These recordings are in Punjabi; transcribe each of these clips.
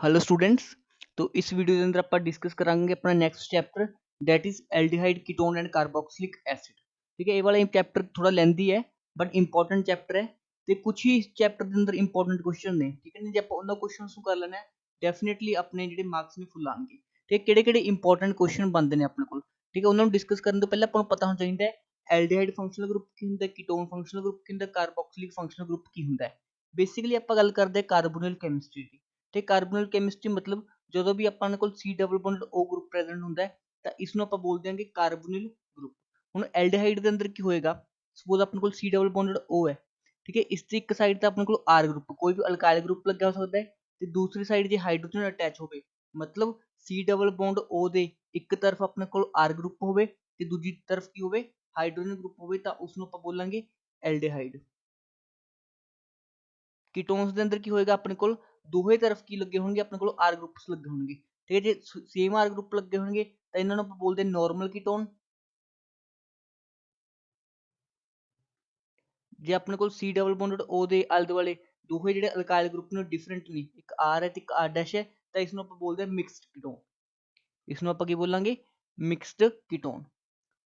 Hello students. तो इस वीडियो के अंदर ਆਪਾਂ डिस्कस करांगे अपना next chapter that is aldehyde ketone and carboxylic acid. ठीक है, ये वाला चैप्टर थोड़ा लेंथी है बट इंपॉर्टेंट चैप्टर है ਤੇ ਕੁਝ ਹੀ ਚੈਪਟਰ ਦੇ ਅੰਦਰ ਇੰਪੋਰਟੈਂਟ ਕੁਐਸਚਨ ਨੇ। ਠੀਕ ਹੈ, ਜੇ ਆਪਾਂ ਉਹਨਾਂ ਕੁਐਸਚਨਸ ਨੂੰ ਕਰ ਲੈਣਾ ਹੈ ਡੈਫੀਨਿਟਲੀ ਆਪਣੇ ਜਿਹੜੇ ਮਾਰਕਸ ਨੇ ਫੁੱਲ ਆਣਗੇ। ਤੇ ਕਿਹੜੇ ਕਿਹੜੇ ਇੰਪੋਰਟੈਂਟ ਕੁਐਸਚਨ ਬਣਦੇ ਨੇ ਆਪਣੇ ਕੋਲ। ਠੀਕ ਹੈ, ਉਹਨਾਂ ਨੂੰ ਡਿਸਕਸ ਕਰਨ ਤੋਂ ਪਹਿਲਾਂ ਆਪਾਂ ਨੂੰ ਪਤਾ ਹੋਣਾ ਚਾਹੀਦਾ ਹੈ ਐਲਡੀਹਾਈਡ ਫੰਕਸ਼ਨਲ ਗਰੁੱਪ ਕੀ ਹੁੰਦਾ ਹੈ, ਕੀਟੋਨ ਫੰਕਸ਼ਨਲ ਗਰੁੱਪ ਕੀ ਹੁੰਦਾ ਹੈ, ਕਾਰਬੋਕਸਿਲਿਕ ਫੰਕਸ਼ਨਲ ਗਰੁੱਪ ਕੀ ਹੁੰਦਾ ਹੈ। ਬੇਸਿਕਲੀ ਆਪਾਂ ਗੱਲ ਕਰਦੇ ਹਾਂ ਕਾਰਬੋਨਿਲ ਕੈਮਿਸਟਰੀ ਦੀ। ਤੇ ਕਾਰਬੋਨਿਲ ਕੈਮਿਸਟਰੀ ਮਤਲਬ ਜਦੋਂ ਵੀ ਆਪਾਂ ਕੋਲ C double bond O group present ਹੁੰਦਾ ਹੈ ਤਾਂ ਇਸ ਨੂੰ ਆਪਾਂ ਬੋਲਦੇ ਹਾਂਗੇ ਕਾਰਬੋਨਿਲ ਗਰੁੱਪ। ਹੁਣ ਐਲਡੀਹਾਈਡ ਦੇ ਅੰਦਰ ਕੀ ਹੋਏਗਾ, ਸਪੋਜ਼ ਆਪਣੇ ਕੋਲ C ਡਬਲ ਬੌਂਡ O ਹੈ। ਠੀਕ ਹੈ, ਇਸ ਦੀ ਇੱਕ ਸਾਈਡ ਤੇ ਆਪਣੇ ਕੋਲ R ਗਰੁੱਪ ਕੋਈ ਵੀ ਅਲਕਾਇਲ ਗਰੁੱਪ ਲੱਗਿਆ ਹੋ ਸਕਦਾ ਹੈ ਤੇ ਦੂਸਰੀ ਸਾਈਡ ਜੇ ਹਾਈਡਰੋਜਨ ਅਟੈਚ ਹੋਵੇ ਮਤਲਬ C ਡਬਲ ਬੌਂਡ O ਦੇ ਇੱਕ ਤਰਫ ਆਪਣੇ ਕੋਲ R ਗਰੁੱਪ ਹੋਵੇ ਤੇ ਦੂਜੀ ਤਰਫ ਕੀ ਹੋਵੇ ਹਾਈਡਰੋਜਨ ਗਰੁੱਪ ਹੋਵੇ ਤਾਂ ਉਸ ਨੂੰ ਆਪਾਂ ਬੋਲਾਂਗੇ ਐਲਡੀਹਾਈਡ। ਕੀਟੋਨਸ ਦੇ ਅੰਦਰ ਕੀ ਹੋਏਗਾ ਆਪਣੇ ਕੋਲ ਦੋਹੇ ਤਰਫ ਕੀ ਲੱਗੇ ਹੋਣਗੇ ਆਪਣੇ ਕੋਲ R ਗਰੁੱਪਸ ਲੱਗੇ ਹੋਣਗੇ। ਠੀਕ ਹੈ, ਜੇ ਸੇਮ R ਗਰੁੱਪ ਲੱਗੇ ਹੋਣਗੇ ਤਾਂ ਇਹਨਾਂ ਨੂੰ ਆਪਾਂ ਬੋਲਦੇ ਨਾਰਮਲ ਕੀਟੋਨ। ਜੇ ਆਪਣੇ ਕੋਲ C ਡਬਲ ਬੌਂਡਡ O ਦੇ ਆਲੇ ਦੁਆਲੇ ਦੋਹੇ ਜਿਹੜੇ ਅਲਕਾਇਲ ਗਰੁੱਪ ਨੇ ਡਿਫਰੈਂਟ ਨੇ, ਇੱਕ R ਹੈ ਤੇ ਇੱਕ R ਡੈਸ਼ ਹੈ, ਤਾਂ ਇਸ ਨੂੰ ਆਪਾਂ ਬੋਲਦੇ ਹਾਂ ਮਿਕਸਡ ਕੀਟੋਨ। ਇਸ ਨੂੰ ਆਪਾਂ ਕੀ ਬੋਲਾਂਗੇ ਮਿਕਸਡ ਕੀਟੋਨ।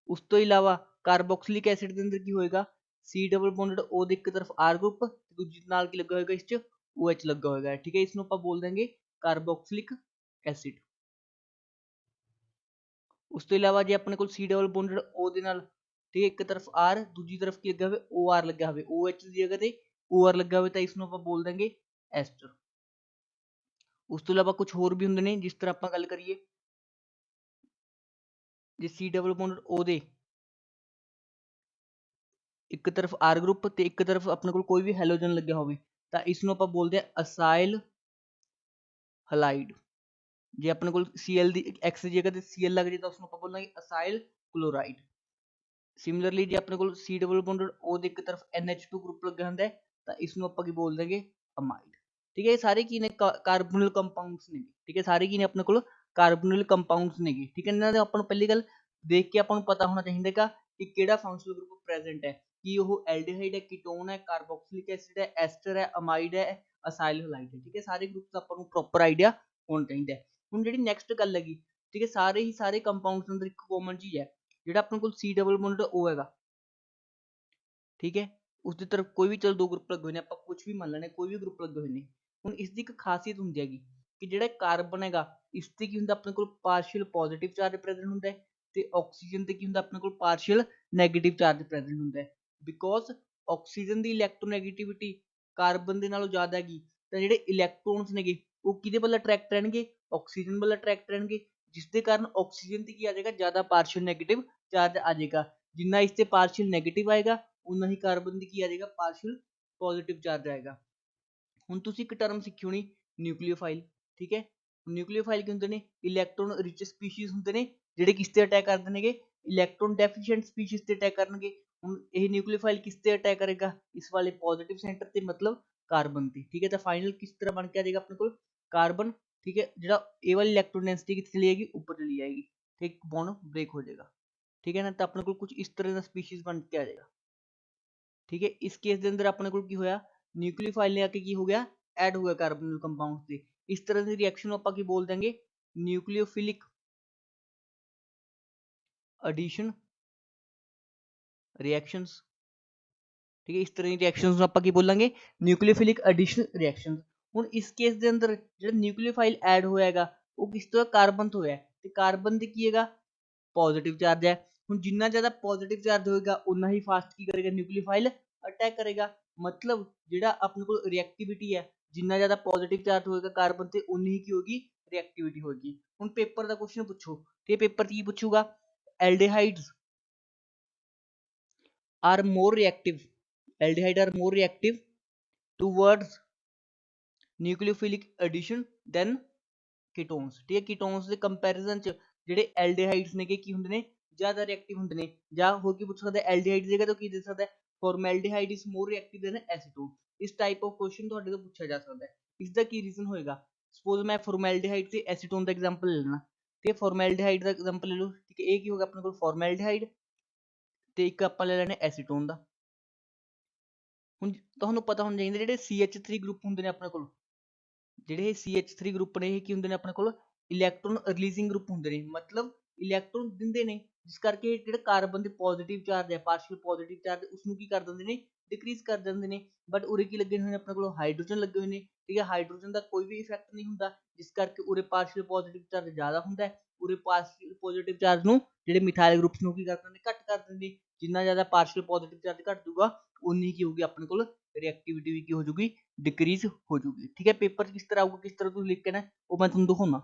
ਉਸ ਤੋਂ ਇਲਾਵਾ ਕਾਰਬੋਕਸਿਲਿਕ ਐਸਿਡ ਦੇ ਅੰਦਰ ਕੀ ਹੋਏਗਾ C ਡਬਲ ਬੌਂਡਡ O ਦੇ ਇੱਕ ਤਰਫ R ਗਰੁੱਪ ਤੇ ਦੂਜੀ ਨਾਲ ਕੀ ਲੱਗਾ ਹੋਏਗਾ ਇਸ ਚ OH ਲੱਗਾ ਹੋਏਗਾ। ਠੀਕ ਹੈ, ਇਸ ਨੂੰ ਆਪਾਂ ਬੋਲ ਦੇਂਗੇ ਕਾਰਬੋਕਸਿਲਿਕ ਐਸਿਡ। ਉਸ ਤੋਂ ਇਲਾਵਾ ਜੇ ਆਪਣੇ ਕੋਲ C ਡਬਲ ਬੌਂਡਡ O ਦੇ ਨਾਲ ਠੀਕ ਹੈ ਇੱਕ ਤਰਫ R ਦੂਜੀ ਤਰਫ ਕੀ ਲੱਗਾ ਹੋਵੇ OR ਲੱਗਾ ਹੋਵੇ, OH ਦੀ ਜਗ੍ਹਾ ਤੇ OR ਲੱਗਾ ਹੋਵੇ ਤਾਂ ਇਸ ਨੂੰ ਆਪਾਂ ਬੋਲ ਦੇਂਗੇ ਐਸਟਰ। ਉਸ ਤੋਂ ਇਲਾਵਾ ਕੁਝ ਹੋਰ ਵੀ ਹੁੰਦੇ ਨੇ, ਜਿਸ ਤਰ੍ਹਾਂ ਆਪਾਂ ਗੱਲ ਕਰੀਏ ਜੇ C ਡਬਲ ਬੌਂਡਡ O ਦੇ ਇੱਕ ਤਰਫ R ਗਰੁੱਪ ਤੇ ਇੱਕ ਤਰਫ ਆਪਣੇ ਕੋਲ ਕੋਈ ਵੀ ਹੈਲੋਜਨ ਲੱਗਿਆ ਹੋਵੇ ਤਾਂ ਇਸ ਨੂੰ ਆਪਾਂ ਬੋਲਦੇ ਹਾਂ ਅਸਾਈਲ ਹਲਾਈਡ। ਜੇ ਆਪਣੇ ਕੋਲ Cl ਦੀ X ਦੀ ਜਗ੍ਹਾ ਤੇ Cl ਲੱਗ ਜੇ ਤਾਂ ਉਸ ਨੂੰ ਆਪਾਂ ਬੋਲਾਂਗੇ ਅਸਾਈਲ ਕਲੋਰਾਈਡ। ਸਿਮਿਲਰਲੀ ਜੇ ਆਪਣੇ ਕੋਲ C ਡਬਲ ਬੌਂਡਡ O ਦੇ ਇੱਕ ਤਰਫ NH2 ਗਰੁੱਪ ਲੱਗਿਆ ਹੁੰਦਾ ਹੈ ਤਾਂ ਇਸ ਨੂੰ ਆਪਾਂ ਕੀ ਬੋਲ ਦੇਂਗੇ ਅਮਾਈਡ। ਠੀਕ ਹੈ, ਇਹ ਸਾਰੇ ਕੀ ਨੇ ਕਾਰਬੋਨਿਲ ਕੰਪਾਊਂਡਸ ਨੇ। ਠੀਕ ਹੈ, ਸਾਰੇ ਕੀ ਨੇ ਆਪਣੇ ਕੋਲ ਕਾਰਬੋਨਿਲ ਕੰਪਾਊਂਡਸ ਨੇਗੇ। ਠੀਕ ਹੈ, ਇਹਨਾਂ ਦੇ ਆਪਾਂ ਨੂੰ ਪਹਿਲੀ ਗੱਲ ਦੇਖ ਕੇ ਆਪਾਂ ਨੂੰ ਪਤਾ ਹੋਣਾ ਚਾਹੀਦਾ ਹੈਗਾ ਕਿ ਕਿਹੜਾ ਫੰਕਸ਼ਨਲ ਗਰੁੱਪ ਪ੍ਰੈਜ਼ੈਂਟ ਹੈ, ਕਿ ਉਹ ਐਲਡੀਹਾਈਡ ਹੈ, ਕੀਟੋਨ ਹੈ, ਕਾਰਬੋਕਸਿਲਿਕ ਐਸਿਡ ਹੈ, ਐਸਟਰ ਹੈ, ਅਮਾਈਡ ਹੈ, ਅਸਾਈਲ ਹਲਾਈਡ ਹੈ। ਠੀਕ ਹੈ, ਸਾਰੇ ਗਰੁੱਪਸ ਆਪਾਂ ਨੂੰ ਪ੍ਰੋਪਰ ਆਈਡੀਆ ਹੋਣਾ ਚਾਹੀਦਾ ਹੈ। ਹੁਣ ਜਿਹੜੀ ਨੈਕਸਟ ਗੱਲ ਹੈਗੀ, ਠੀਕ ਹੈ, ਸਾਰੇ ਹੀ ਸਾਰੇ ਕੰਪਾਊਂਡਸ ਅੰਦਰ ਇੱਕ ਕਾਮਨ ਚੀਜ਼ ਹੈ, ਜਿਹੜਾ ਆਪਣੇ ਕੋਲ C ਡਬਲ ਬੌਂਡਡ O ਹੈਗਾ। ਠੀਕ ਹੈ, ਉਸ ਦੀ ਤਰਫ ਕੋਈ ਵੀ ਚਲ ਦੋ ਗਰੁੱਪ ਲੱਗੇ ਹੋਏ ਨੇ, ਆਪਾਂ ਕੁਝ ਵੀ ਮੰਨ ਲੈਣੇ ਕੋਈ ਵੀ ਗਰੁੱਪ ਲੱਗੇ ਹੋਏ ਨੇ। ਹੁਣ ਇਸ ਦੀ ਇੱਕ ਖਾਸੀਅਤ ਹੁੰਦੀ ਹੈਗੀ ਕਿ ਜਿਹੜਾ ਕਾਰਬਨ ਹੈਗਾ ਇਸ ਤੇ ਕੀ ਹੁੰਦਾ ਆਪਣੇ ਕੋਲ ਪਾਰਸ਼ੀਅਲ ਪੋਜ਼ਿਟਿਵ ਚਾਰਜ ਪ੍ਰੈਜ਼ੈਂਟ ਹੁੰਦਾ ਹੈ ਤੇ ਆਕਸੀਜਨ ਤੇ ਕੀ ਹੁੰਦਾ ਆਪਣੇ ਕੋਲ ਪਾਰਸ਼ੀਅਲ ਨੈਗੇਟਿਵ ਚਾਰਜ ਪ੍ਰੈਜ਼ੈਂਟ ਹੁੰਦਾ ਹੈ। ਬਿਕੋਜ਼ ਆਕਸੀਜਨ ਦੀ ਇਲੈਕਟ੍ਰੋਨੈਗੇਟਿਵਿਟੀ ਕਾਰਬਨ ਦੇ ਨਾਲੋਂ ਜ਼ਿਆਦਾ ਹੈਗੀ ਤਾਂ ਜਿਹੜੇ ਇਲੈਕਟ੍ਰੋਨਸ ਨੇਗੇ ਉਹ ਕਿਹਦੇ ਵੱਲ ਅਟਰੈਕਟ ਰਹਿਣਗੇ ਆਕਸੀਜਨ ਵੱਲ ਅਟਰੈਕਟ ਰਹਿਣਗੇ, ਜਿਸ ਦੇ ਕਾਰਨ ਆਕਸੀਜਨ ਤੇ ਕੀ ਆ ਜਾਏਗਾ ਜ਼ਿਆਦਾ ਪਾਰਸ਼ੀਅਲ ਨੈਗੇਟਿਵ ਚਾਰਜ ਆ ਜਾਏਗਾ। ਜਿੰਨਾ ਇਸ ਤੇ ਪਾਰਸ਼ੀਅਲ ਨੈਗੇਟਿਵ ਆਏਗਾ ਉਨਾ ਹੀ ਕਾਰਬਨ ਦੀ ਕੀ ਆ ਜਾਏਗਾ ਪਾਰਸ਼ੀਅਲ ਪੋਜ਼ਿਟਿਵ ਚਾਰਜ ਆਏਗਾ। ਹੁਣ ਤੁਸੀਂ ਇੱਕ ਟਰਮ ਸਿੱਖੀ ਹੋਣੀ ਨਿਊਕਲੀਓਫਾਈਲ। ਠੀਕ ਹੈ, ਨਿਊਕਲੀਓਫਾਈਲ ਕੀ ਹੁੰਦੇ ਨੇ ਇਲੈਕਟ੍ਰੋਨ ਰਿਚ ਸਪੀਸ਼ੀਜ਼ ਹੁੰਦੇ ਨੇ ਜਿਹੜੇ ਕਿਸ ਤੇ ਅਟੈਕ ਕਰਦੇ ਨੇਗੇ ਇਲੈਕਟ੍ਰੋਨ ਡੈਫੀਸ਼ੀਐਂਟ ਸਪੀਸ਼ੀਜ਼ ਤੇ ਅਟੈਕ ਕਰਨਗੇ। ਹੁਣ ਇਹ ਨਿਊਕਲੀਓਫਾਈਲ ਕਿਸ ਤੇ ਅਟੈਕ ਕਰੇਗਾ ਇਸ ਵਾਲੇ ਪੋਜ਼ਿਟਿਵ ਸੈਂਟਰ ਤੇ ਮਤਲਬ ਕਾਰਬਨ ਤੇ। ਠੀਕ ਹੈ, ਤਾਂ ਫਾਈਨਲ ਕਿਸ ਤਰ੍ਹਾਂ ਬਣ ਕੇ ਆ ਜਾਏਗਾ ਆਪਣੇ ਕੋਲ ਕਾਰਬਨ। ਠੀਕ ਹੈ, ਜਿਹੜਾ ਇਹ ਵਾਲੀ ਇਲੈਕਟ੍ਰੋਨ ਡੈਂਸਿਟੀ ਕਿੱਥੇ ਚਲੀ ਜਾਏਗੀ ਉੱਪਰ ਚਲੀ ਜਾਏਗੀ ਤੇ ਇੱਕ ਬੌਂਡ ਬ੍ਰੇਕ ਹੋ ਜਾਏਗਾ। ਠੀਕ ਹੈ ਨਾ, ਤਾਂ ਆਪਣੇ ਕੋਲ ਕੁਝ ਇਸ ਤਰ੍ਹਾਂ ਦਾ ਸਪੀਸ਼ੀਜ਼ ਬਣ ਕੇ ਆ ਜਾਏਗਾ। ਠੀਕ ਹੈ, ਇਸ ਕੇਸ ਦੇ ਅੰਦਰ ਆਪਣੇ ਕੋਲ ਕੀ ਹੋਇਆ ਨਿਊਕਲੀਓਫਾਈਲ ਨੇ ਆ ਕੇ ਕੀ ਹੋ ਗਿਆ ਐਡ ਹੋ ਗਿਆ ਕਾਰਬਨ ਕੰਪਾਊਂਡ ਤੇ। ਇਸ ਤਰ੍ਹਾਂ ਦੀ ਰਿਐਕਸ਼ਨ ਨੂੰ ਆਪਾਂ ਕੀ ਬੋਲ ਦਾਂਗੇ ਨਿਊਕਲੀਓਫਿਲਿਕ ਐਡੀਸ਼ਨ ਰਿਐਕਸ਼ਨਸ। ਠੀਕ ਹੈ, ਇਸ ਤਰ੍ਹਾਂ ਦੀ ਰਿਐਕਸ਼ਨਸ ਨੂੰ ਆਪਾਂ ਕੀ ਬੋਲਾਂਗੇ ਨਿਊਕਲੀਓਫਿਲਿਕ ਐਡੀਸ਼ਨ ਰਿਐਕਸ਼ਨਸ। ਹੁਣ ਇਸ ਕੇਸ ਦੇ ਅੰਦਰ ਜਿਹੜਾ ਨਿਊਕਲੀਓਫਾਈਲ ਐਡ ਹੋਇਆ ਹੈਗਾ ਉਹ ਕਿਸ ਤੋਂ ਕਾਰਬਨ ਤੋਂ ਹੋਇਆ ਤੇ ਕਾਰਬਨ ਤੇ ਕੀ ਹੈਗਾ ਪੋਜ਼ਿਟਿਵ ਚਾਰਜ ਹੈ। ਹੁਣ ਜਿੰਨਾ ਜ਼ਿਆਦਾ ਪੋਜ਼ਿਟਿਵ ਚਾਰਜ ਹੋਏਗਾ ਉਨਾ ਹੀ ਫਾਸਟ ਕੀ ਕਰੇਗਾ ਨਿਊਕਲੀਓਫਾਈਲ ਅਟੈਕ ਕਰੇਗਾ। ਮਤਲਬ ਜਿਹੜਾ ਆਪਣੇ ਕੋਲ ਰਿਐਕਟੀਵਿਟੀ ਹੈ ਜਿੰਨਾ ਜ਼ਿਆਦਾ ਪੋਜ਼ਿਟਿਵ ਚਾਰਜ ਹੋਏਗਾ ਕਾਰਬਨ ਤੇ ਉਨੀ ਹੀ ਕੀ ਹੋਗੀ ਰਿਐਕਟੀਵਿਟੀ ਹੋਏਗੀ। ਹੁਣ ਪੇਪਰ ਦਾ ਕੁਐਸਚਨ ਪੁੱਛੋ ਤੇ ਪੇਪਰ ਕੀ ਪੁੱਛੂਗਾ aldehydes are more reactive aldehyde are more reactive towards nucleophilic addition than ketones। ठीक है, ketones ਦੇ ਕੰਪੈਰੀਜ਼ਨ ਚ ਜਿਹੜੇ ਐਲਡੀਹਾਈਡਸ ਨੇਗੇ ਕੀ ਹੁੰਦੇ ਨੇ ਜ਼ਿਆਦਾ ਰਿਐਕਟਿਵ ਹੁੰਦੇ ਨੇ। ਜਾਂ ਹੋਰ ਕੀ ਪੁੱਛ ਸਕਦਾ ਐਲਡੀਹਾਈਡ ਦੀ ਜਗ੍ਹਾ ਤੋਂ ਕੀ ਦੇ ਸਕਦਾ formaldehyde is more reactive than acetone. ਇਸ ਟਾਈਪ ਆਫ ਕੁਐਸਚਨ ਤੁਹਾਡੇ ਤੋਂ ਪੁੱਛਿਆ ਜਾ ਸਕਦਾ ਹੈ। ਇਸ ਦਾ ਕੀ ਰੀਜ਼ਨ ਹੋਏਗਾ ਸਪੋਜ਼ ਮੈਂ ਫਾਰਮੈਲਡੀਹਾਈਡ ਤੇ ਐਸੀਟੋਨ ਦਾ ਐਗਜ਼ਾਮਪਲ ਲੈ ਲੈਣਾ ਤੇ ਫਾਰਮੈਲਡੀਹਾਈਡ ਦਾ ਐਗਜ਼ਾਮਪਲ ਲੈ ਲਓ। ਠੀਕ ਹੈ, ਇਹ ਕੀ ਹੋਗਾ ਆਪਣੇ ਕੋਲ ਫਾਰਮੈਲਡੀਹਾਈਡ ਤੇ ਇੱਕ ਆਪਾਂ ਲੈ ਲੈਣੇ ਐਸੀਟੋਨ ਦਾ। ਹੁਣ ਤੁਹਾਨੂੰ ਪਤਾ ਹੋਣਾ ਚਾਹੀਦਾ ਜਿਹੜੇ CH3 ਗਰੁੱਪ ਹੁੰਦੇ ਨੇ ਆਪਣੇ ਕੋਲ ਜਿਹੜੇ ਇਹ CH3 ਗਰੁੱਪ ਨੇ ਇਹ ਕੀ ਹੁੰਦੇ ਨੇ ਆਪਣੇ ਕੋਲ ਇਲੈਕਟ੍ਰੋਨ ਰਿਲੀਜ਼ਿੰਗ ਗਰੁੱਪ ਹੁੰਦੇ ਨੇ, ਮਤਲਬ ਇਲੈਕਟ੍ਰੋਨ ਦਿੰਦੇ ਨੇ, ਜਿਸ ਕਰਕੇ ਜਿਹੜਾ ਕਾਰਬਨ ਦੇ ਪੋਜ਼ਿਟਿਵ ਚਾਰਜ ਹੈ, ਪਾਰਸ਼ੀਅਲ ਪੋਜ਼ਿਟਿਵ ਚਾਰਜ, ਉਸਨੂੰ ਕੀ ਕਰ ਦਿੰਦੇ ਨੇ, ਡਿਕਰੀਜ਼ ਕਰ ਦਿੰਦੇ ਨੇ। ਬਟ ਉਰੇ ਕੀ ਲੱਗੇ ਹੋਏ ਨੇ ਆਪਣੇ ਕੋਲ ਹਾਈਡਰੋਜਨ ਲੱਗੇ ਹੋਏ ਨੇ, ਠੀਕ ਹੈ, ਹਾਈਡਰੋਜਨ ਦਾ ਕੋਈ ਵੀ ਇਫੈਕਟ ਨਹੀਂ ਹੁੰਦਾ, ਜਿਸ ਕਰਕੇ ਉਰੇ ਪਾਰਸ਼ੀਅਲ ਪੋਜ਼ਿਟਿਵ ਚਾਰਜ ਜ਼ਿਆਦਾ ਹੁੰਦਾ ਹੈ, ਉਰੇ ਪਾਰਸ਼ੀਅਲ ਪੋਜ਼ਿਟਿਵ ਚਾਰਜ ਨੂੰ ਜਿਹੜੇ ਮਿਥਾਇਲ ਗਰੁੱਪਸ ਨੂੰ ਕੀ ਕਰ ਦਿੰਦੇ, ਘੱਟ ਕਰ ਦਿੰਦੇ। ਜਿੰਨਾ ਜ਼ਿਆਦਾ ਪਾਰਸ਼ੀਅਲ ਪੋਜ਼ਿਟਿਵ ਚਾਰਜ ਘੱਟ ਜੂਗਾ ਉਨੀ ਕੀ ਹੋਊਗੀ ਆਪਣੇ ਕੋਲ ਰਿਐਕਟਿਵਿਟੀ ਵੀ ਕੀ ਹੋ ਜੂਗੀ, डिक्रीज हो जूगी। ठीक है, पेपर किस तरह आऊगा, किस तरह तुम लिख के ना वो मैं तुम दिखाऊंगा।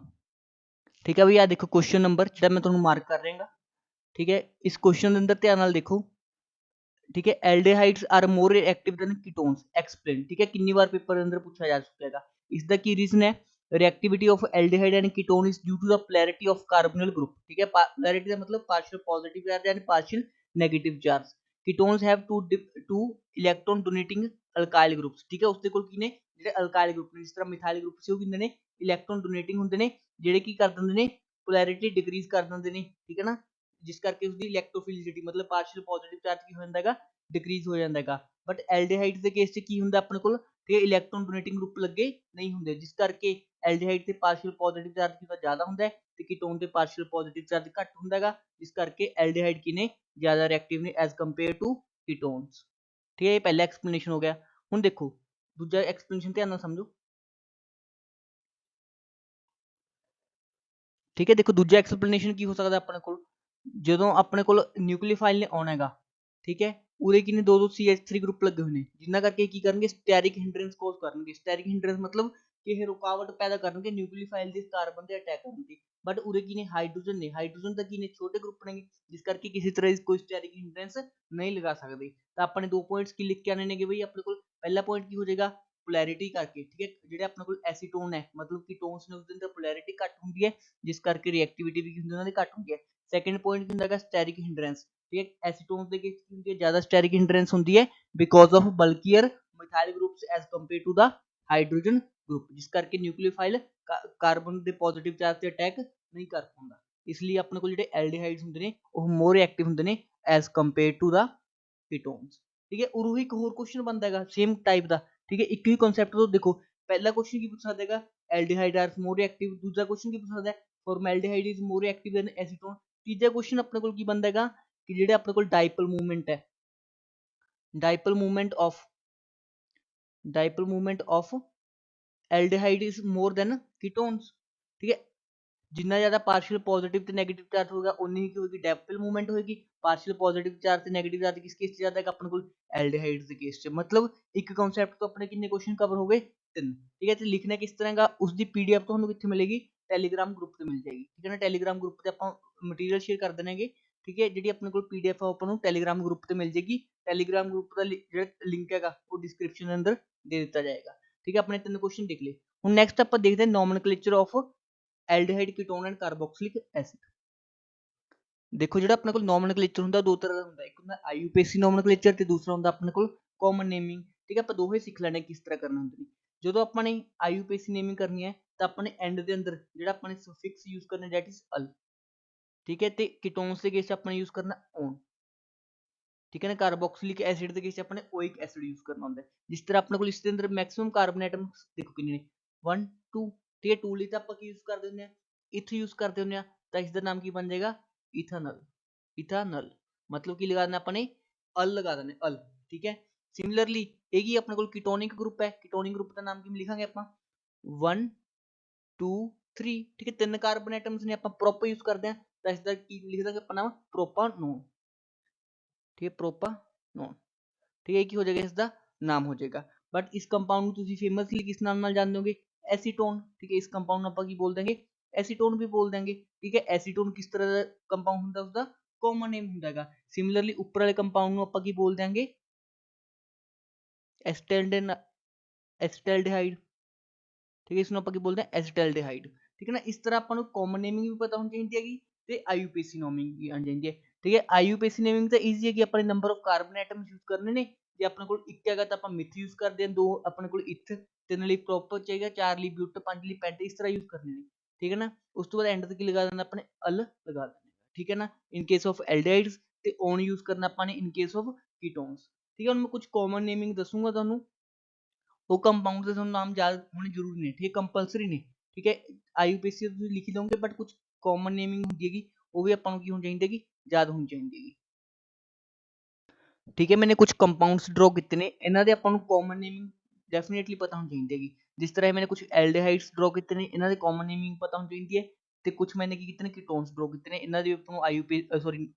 ठीक है भैया, देखो क्वेश्चन नंबर जो मैं तुहानू मार्क कर रहा, ठीक है, इस क्वेश्चन के अंदर ध्यान नाल देखो। ठीक है, aldehydes are more reactive than ketones, explain. ठीक है, कितनी बार पेपर के अंदर पूछा जा चुका है। इसका की रीजन है, reactivity of aldehyde and ketone is due to the polarity of carbonyl group. ठीक है, पोलैरिटी का मतलब partial positive charge and partial negative charge. Ketones have two electron donating alkyl groups. ठीक है, उसके कोल की ने ਜਿਹੜੇ ਅਲਕਾइल ग्रुप ने, जिस तरह मिथाइल ग्रुप से वो किंदे ने इलेक्ट्रॉन डोनेटिंग ਹੁੰਦੇ ਨੇ, ਜਿਹੜੇ ਕੀ ਕਰ ਦਿੰਦੇ ਨੇ पोलैरिटी डिक्रीज कर ਦਿੰਦੇ ਨੇ। ठीक है ना, जिस करके उसकी इलेक्ट्रोफिलिसिटी मतलब पार्शियल पॉजिटिव चार्ज की हो ਜਾਂਦਾ ਹੈਗਾ, डिक्रीज हो ਜਾਂਦਾ ਹੈਗਾ। बट एल्डिहाइड्स ਦੇ केस 'ਚ ਕੀ ਹੁੰਦਾ ਆਪਣੇ ਕੋਲ, ਤੇ ਇਲੈਕਟ੍ਰੋਨ ਡੋਨੇਟਿੰਗ ਗਰੁੱਪ ਲੱਗੇ ਨਹੀਂ ਹੁੰਦੇ, ਜਿਸ ਕਰਕੇ ਐਲਡੀਹਾਈਡ ਤੇ ਪਾਰਸ਼ੀਅਲ ਪੋਜ਼ਿਟਿਵ ਚਾਰਜ ਕਿਦਾ ਜ਼ਿਆਦਾ ਹੁੰਦਾ ਹੈ ਤੇ ਕੀਟੋਨ ਤੇ ਪਾਰਸ਼ੀਅਲ ਪੋਜ਼ਿਟਿਵ ਚਾਰਜ ਘੱਟ ਹੁੰਦਾ ਹੈਗਾ, ਜਿਸ ਕਰਕੇ ਐਲਡੀਹਾਈਡ ਕੀ ਨੇ ਜ਼ਿਆਦਾ ਰਿਐਕਟਿਵ ਨੇ ਐਜ਼ ਕੰਪੇਅਰ ਟੂ ਕੀਟੋਨਸ। ਠੀਕ ਹੈ, ਇਹ ਪਹਿਲਾ ਐਕਸਪਲੇਨੇਸ਼ਨ ਹੋ ਗਿਆ। ਹੁਣ ਦੇਖੋ ਦੂਜਾ ਐਕਸਪਲੇਨੇਸ਼ਨ ਧਿਆਨ ਨਾਲ ਸਮਝੋ। ਠੀਕ ਹੈ, ਦੇਖੋ ਦੂਜਾ ਐਕਸਪਲੇਨੇਸ਼ਨ ਕੀ ਹੋ ਸਕਦਾ ਆਪਣੇ ਕੋਲ, ਜਦੋਂ ਆਪਣੇ ਕੋਲ ਨਿਊਕਲੀਓਫਾਈਲ ਨੇ ਆਉਣਾ ਹੈਗਾ, ਠੀਕ ਹੈ, ਉਹਦੇ ਕੀ ਨੇ ਦੋ CH3 ਗਰੁੱਪ ਲੱਗੇ ਹੋਏ ਨੇ, ਜਿਨ੍ਹਾਂ ਕਰਕੇ ਕੀ ਕਰਨਗੇ, ਸਟੈਰਿਕ ਹਿੰਡਰੈਂਸ ਕੋਜ਼ ਕਰਨਗੇ। ਸਟੈਰਿਕ ਹਿੰਡਰੈਂਸ ਮਤਲਬ ਕਿ ਇਹ ਰੁਕਾਵਟ ਪੈਦਾ ਕਰਨਗੇ ਨਿਊਕਲੀਓਫਾਈਲ ਦੇ ਕਾਰਬਨ ਤੇ ਅਟੈਕ ਕਰਨ ਦੀ। ਬਟ ਉਰੇ ਕੀ ਨੇ, ਹਾਈਡਰੋਜਨ ਨੇ, ਹਾਈਡਰੋਜਨ ਤਾਂ ਕੀ ਨੇ ਛੋਟੇ ਗਰੁੱਪ ਨੇ, ਜਿਸ ਕਰਕੇ ਕਿਸੇ ਤਰ੍ਹਾਂ ਦੀ ਕੋਈ ਸਟੈਰਿਕ ਹਿੰਡਰੈਂਸ ਨਹੀਂ ਲਗਾ ਸਕਦੇ। ਤਾਂ ਆਪਣੇ ਦੋ ਪੁਆਇੰਟਸ ਕੀ ਲਿਖ ਕੇ ਆਣੇ ਨੇਗੇ ਬਈ ਆਪਣੇ ਕੋਲ, ਪਹਿਲਾ ਪੁਆਇੰਟ ਕੀ ਹੋ ਜਾਏਗਾ, पोलैरिटी करके। ठीक है, ਜਿਹੜੇ ਆਪਣੇ ਕੋਲ ਐਸੀਟੋਨ ਹੈ ਮਤਲਬ ਕੀਟੋਨਸ ਨੇ उसके अंदर पोलैरिटी ਘੱਟ ਹੁੰਦੀ ਹੈ, ਜਿਸ ਕਰਕੇ ਰਿਐਕਟਿਵਿਟੀ ਵੀ ਉਹਨਾਂ ਦੀ ਘੱਟ ਹੁੰਦੀ ਹੈ। ਸੈਕੰਡ ਪੁਆਇੰਟ ਕੀ ਹੁੰਦਾ ਹੈਗਾ, ਸਟੈਰਿਕ ਹਿੰਡਰੈਂਸ। ਠੀਕ ਹੈ, ਐਸੀਟੋਨ ਦੇ ਵਿੱਚ ਕੀ ਹੁੰਦੀ ਹੈ, ਜ਼ਿਆਦਾ ਸਟੈਰਿਕ ਹਿੰਡਰੈਂਸ ਹੁੰਦੀ ਹੈ because of bulkier methyl groups as compare to the hydrogen group, ਜਿਸ ਕਰਕੇ ਨਿਊਕਲੀਓਫਾਈਲ ਕਾਰਬਨ ਦੇ ਪੋਜ਼ਿਟਿਵ ਚਾਰਜ ਤੇ ਅਟੈਕ ਨਹੀਂ ਕਰ ਪਾਉਂਦਾ। ਇਸ ਲਈ ਆਪਣੇ ਕੋਲ ਜਿਹੜੇ ਐਲਡੀਹਾਈਡਸ ਹੁੰਦੇ ਨੇ ਉਹ ਮੋਰ ਐਕਟਿਵ ਹੁੰਦੇ ਨੇ ਐਜ਼ ਕੰਪੇਅਰ ਟੂ ਦਾ ਕੀਟੋਨਸ। ਠੀਕ ਹੈ, ਉਰੂ ਇੱਕ ਹੋਰ ਕੁਐਸਚਨ ਬਣਦਾ ਹੈਗਾ ਸੇਮ ਟਾਈਪ ਦਾ। ठीक है, एक ही कॉन्सेप्ट तो देखो, पहला क्वेश्चन की पूछ सकता है एल्डिहाइड आर मोर रिएक्टिव, दूसरा क्वेश्चन की पूछ सकता है formaldehyde is more reactive than acetone. तीसरा क्वेश्चन अपने को की बनता है कि जेडे अपने को डाइपोल मूवमेंट है, dipole movement of aldehyde is more than ketones. ठीक है, जिन्ना ज़्यादा पार्शियल पॉजिटिव ते नेगेटिव चार्ज होगा उन्नी की होगी डाइपोल मूवमेंट होगी। पार्शियल पॉजिटिव चार्ज ते नेगेटिव चार्ज किस केस ज़्यादा है अपने को, एल्डिहाइड्स के केस च। मतलब एक कॉन्सेप्ट तो अपने कितने क्वेश्चन कवर हो गए, 3। ठीक है, तो लिखना किस तरह का, उसकी PDF तो हमें कितने मिलेगी, टैलीग्राम ग्रुप से मिल जाएगी। ठीक है ना, टैलीग्राम ग्रुप से आप मटीरियल शेयर कर देंगे। ठीक है, जी अपने को PDF है अपन टैलीग्राम ग्रुप से मिल जाएगी। टैलीग्राम ग्रुप का जो लिंक है वो डिस्क्रिप्शन के अंदर दे दिता जाएगा। ठीक है, अपने 3 क्वेश्चन देख ले। हम नैक्सट आप देखते हैं nomenclature of aldehyde ketone and carboxylic acid. देखो जो अपने को नॉमेनक्लेचर होंगे दो तरह का होंगे, एक होंगे IUPAC नॉमेनक्लेचर ते दूसरा होंगे अपने को कॉमन नेमिंग। ठीक है, आप दोहे सीख लेने किस तरह करना होंगे। जो अपने IUPAC नेमिंग करनी है तो अपने एंड के अंदर जो अपने सफिक्स यूज करना दैट इज अल। ठीक है, तो कीटोन्स के केस अपने यूज करना ऑन। ठीक है ना, कार्बोक्सिलिक एसिड के केस अपने ओइक एसिड यूज करना होंगे। जिस तरह अपने को इसके अंदर मैक्सिमम कार्बन एटम देखो कितने 1 2। ठीक है, 2 ਲਈ ਤਾਂ ਆਪਾਂ ਕੀ यूज कर देंगे, इथ यूज करते हैं, तो इसका नाम की बन जाएगा इथानल। इथानल मतलब की लगा देना अपने अल लगा देने अल। ठीक है, सिमिलरली एक ही अपने को कीटोनिक ग्रुप है, कीटोनिक ग्रुप का नाम की लिखांगे आप 1 2 3। ठीक है, 3 कार्बन एटम्स ने आप प्रोपर यूज करते हैं तो इसका की लिख देंगे अपना नाम प्रोपानोन। ठीक है, प्रोपानोन। ठीक है, की हो जाएगा इसका नाम हो जाएगा। बट इस कंपाउंड को फेमसली किस नाम नाल जानते होगे, एसीटोन। ठीक है, इस कंपाउंड ਨੂੰ ਆਪਾਂ ਕੀ ਬੋਲ ਦੇंगे, एसीटोन भी बोल देंगे। ठीक है, एसीटोन किस तरह ਦਾ कंपाउंड ਹੁੰਦਾ, उसका कॉमन नेम ਹੁੰਦਾ ਹੈਗਾ। सिमिलरली ਉੱਪਰ ਵਾਲੇ कंपाउंड ਨੂੰ ਆਪਾਂ ਕੀ ਬੋਲ ਦੇंगे, एसिटाल्डिहाइड। ठीक है, इसਨੂੰ ਆਪਾਂ ਕੀ ਬੋਲਦੇ हैं, एसिटाल्डिहाइड। ठीक है ना, इस तरह ਆਪਾਂ ਨੂੰ कॉमन नेमिंग भी पता होनी चाहिए ਹੈਗੀ ਤੇ IUPAC नेमिंग भी ਆਣੀ ਚਾਹੀਦੀ ਹੈ। ठीक है, IUPAC नेमिंग ਤਾਂ ਈਜ਼ੀ ਹੈ ਕਿ ਆਪਣੇ number of carbon atoms use ਕਰਨੇ ਨੇ। ਜੇ ਆਪਣੇ ਕੋਲ ਇੱਕ ਹੈਗਾ ਤਾਂ ਆਪਾਂ ਮਿਥ ਯੂਜ਼ ਕਰਦੇ ਹਾਂ, 2 ਆਪਣੇ ਕੋਲ ਇਥ, 3 ਲਈ ਪ੍ਰੋਪਰ ਚਾਹੀਦਾ, 4 ਲਈ ਬਿਊਟ, 5 ਲਈ ਪੈਂਟ, ਇਸ ਤਰ੍ਹਾਂ ਯੂਜ਼ ਕਰਨੇ ਨੇ। ठीक है ना, ਉਸ ਤੋਂ ਬਾਅਦ ਐਂਡ ਤੇ ਕੀ ਲਗਾ ਦੇਣਾ ਆਪਣੇ ਅਲ ਲਗਾ ਦੇਣਾ। ठीक है ना, इन केस ऑफ एल्डिहाइड्स ਤੇ ऑन यूज करना ਆਪਾਂ ਨੇ इन केस ऑफ कीटोन्स। ठीक है, ਹੁਣ ਮੈਂ ਕੁਝ ਕਾਮਨ ਨੇਮਿੰਗ ਦੱਸੂਗਾ ਤੁਹਾਨੂੰ, वो कंपाउंड के नाम याद होने जरूरी नहीं, ठीक है, कंपलसरी नहीं, ठीक है, IUPAC ਤੁਸੀਂ ਲਿਖ ਲਓਗੇ ਬਟ ਕੁਝ ਕਾਮਨ ਨੇਮਿੰਗ ਹੁੰਦੀ ਹੈਗੀ ਉਹ ਵੀ ਆਪਾਂ ਨੂੰ ਕੀ ਹੋਣੀ ਚਾਹੀਦੀ ਹੈਗੀ, ਯਾਦ ਹੋਣੀ ਚਾਹੀਦੀ ਹੈਗੀ। ਠੀਕ ਹੈ, ਮੈंने कुछ ਕੰਪਾਊਂਡਸ ਡਰਾ ਕੀਤੇ ਨੇ, ਇਹਨਾਂ ਦੇ ਆਪਾਂ ਨੂੰ ਕਾਮਨ ਨੇਮਿੰਗ ਡੈਫੀਨੇਟਲੀ ਪਤਾ ਹੋਣੀ ਚਾਹੀਦੀ ਹੈਗੀ। ਜਿਸ ਤਰ੍ਹਾਂ मैंने कुछ ਐਲਡੀਹਾਈਡਸ ਡਰਾ ਕੀਤੇ ਨੇ, ਇਹਨਾਂ ਦੇ ਕਾਮਨ ਨੇਮਿੰਗ ਪਤਾ ਹੋਣੀ ਚਾਹੀਦੀ ਹੈ, ਤੇ ਕੁਝ मैंने ਕੀ ਕੀਤੇ ਨੇ ਕੀਟੋਨਸ ਡਰਾ ਕੀਤੇ ਨੇ, ਇਹਨਾਂ ਦੀ ਆਪਾਂ ਨੂੰ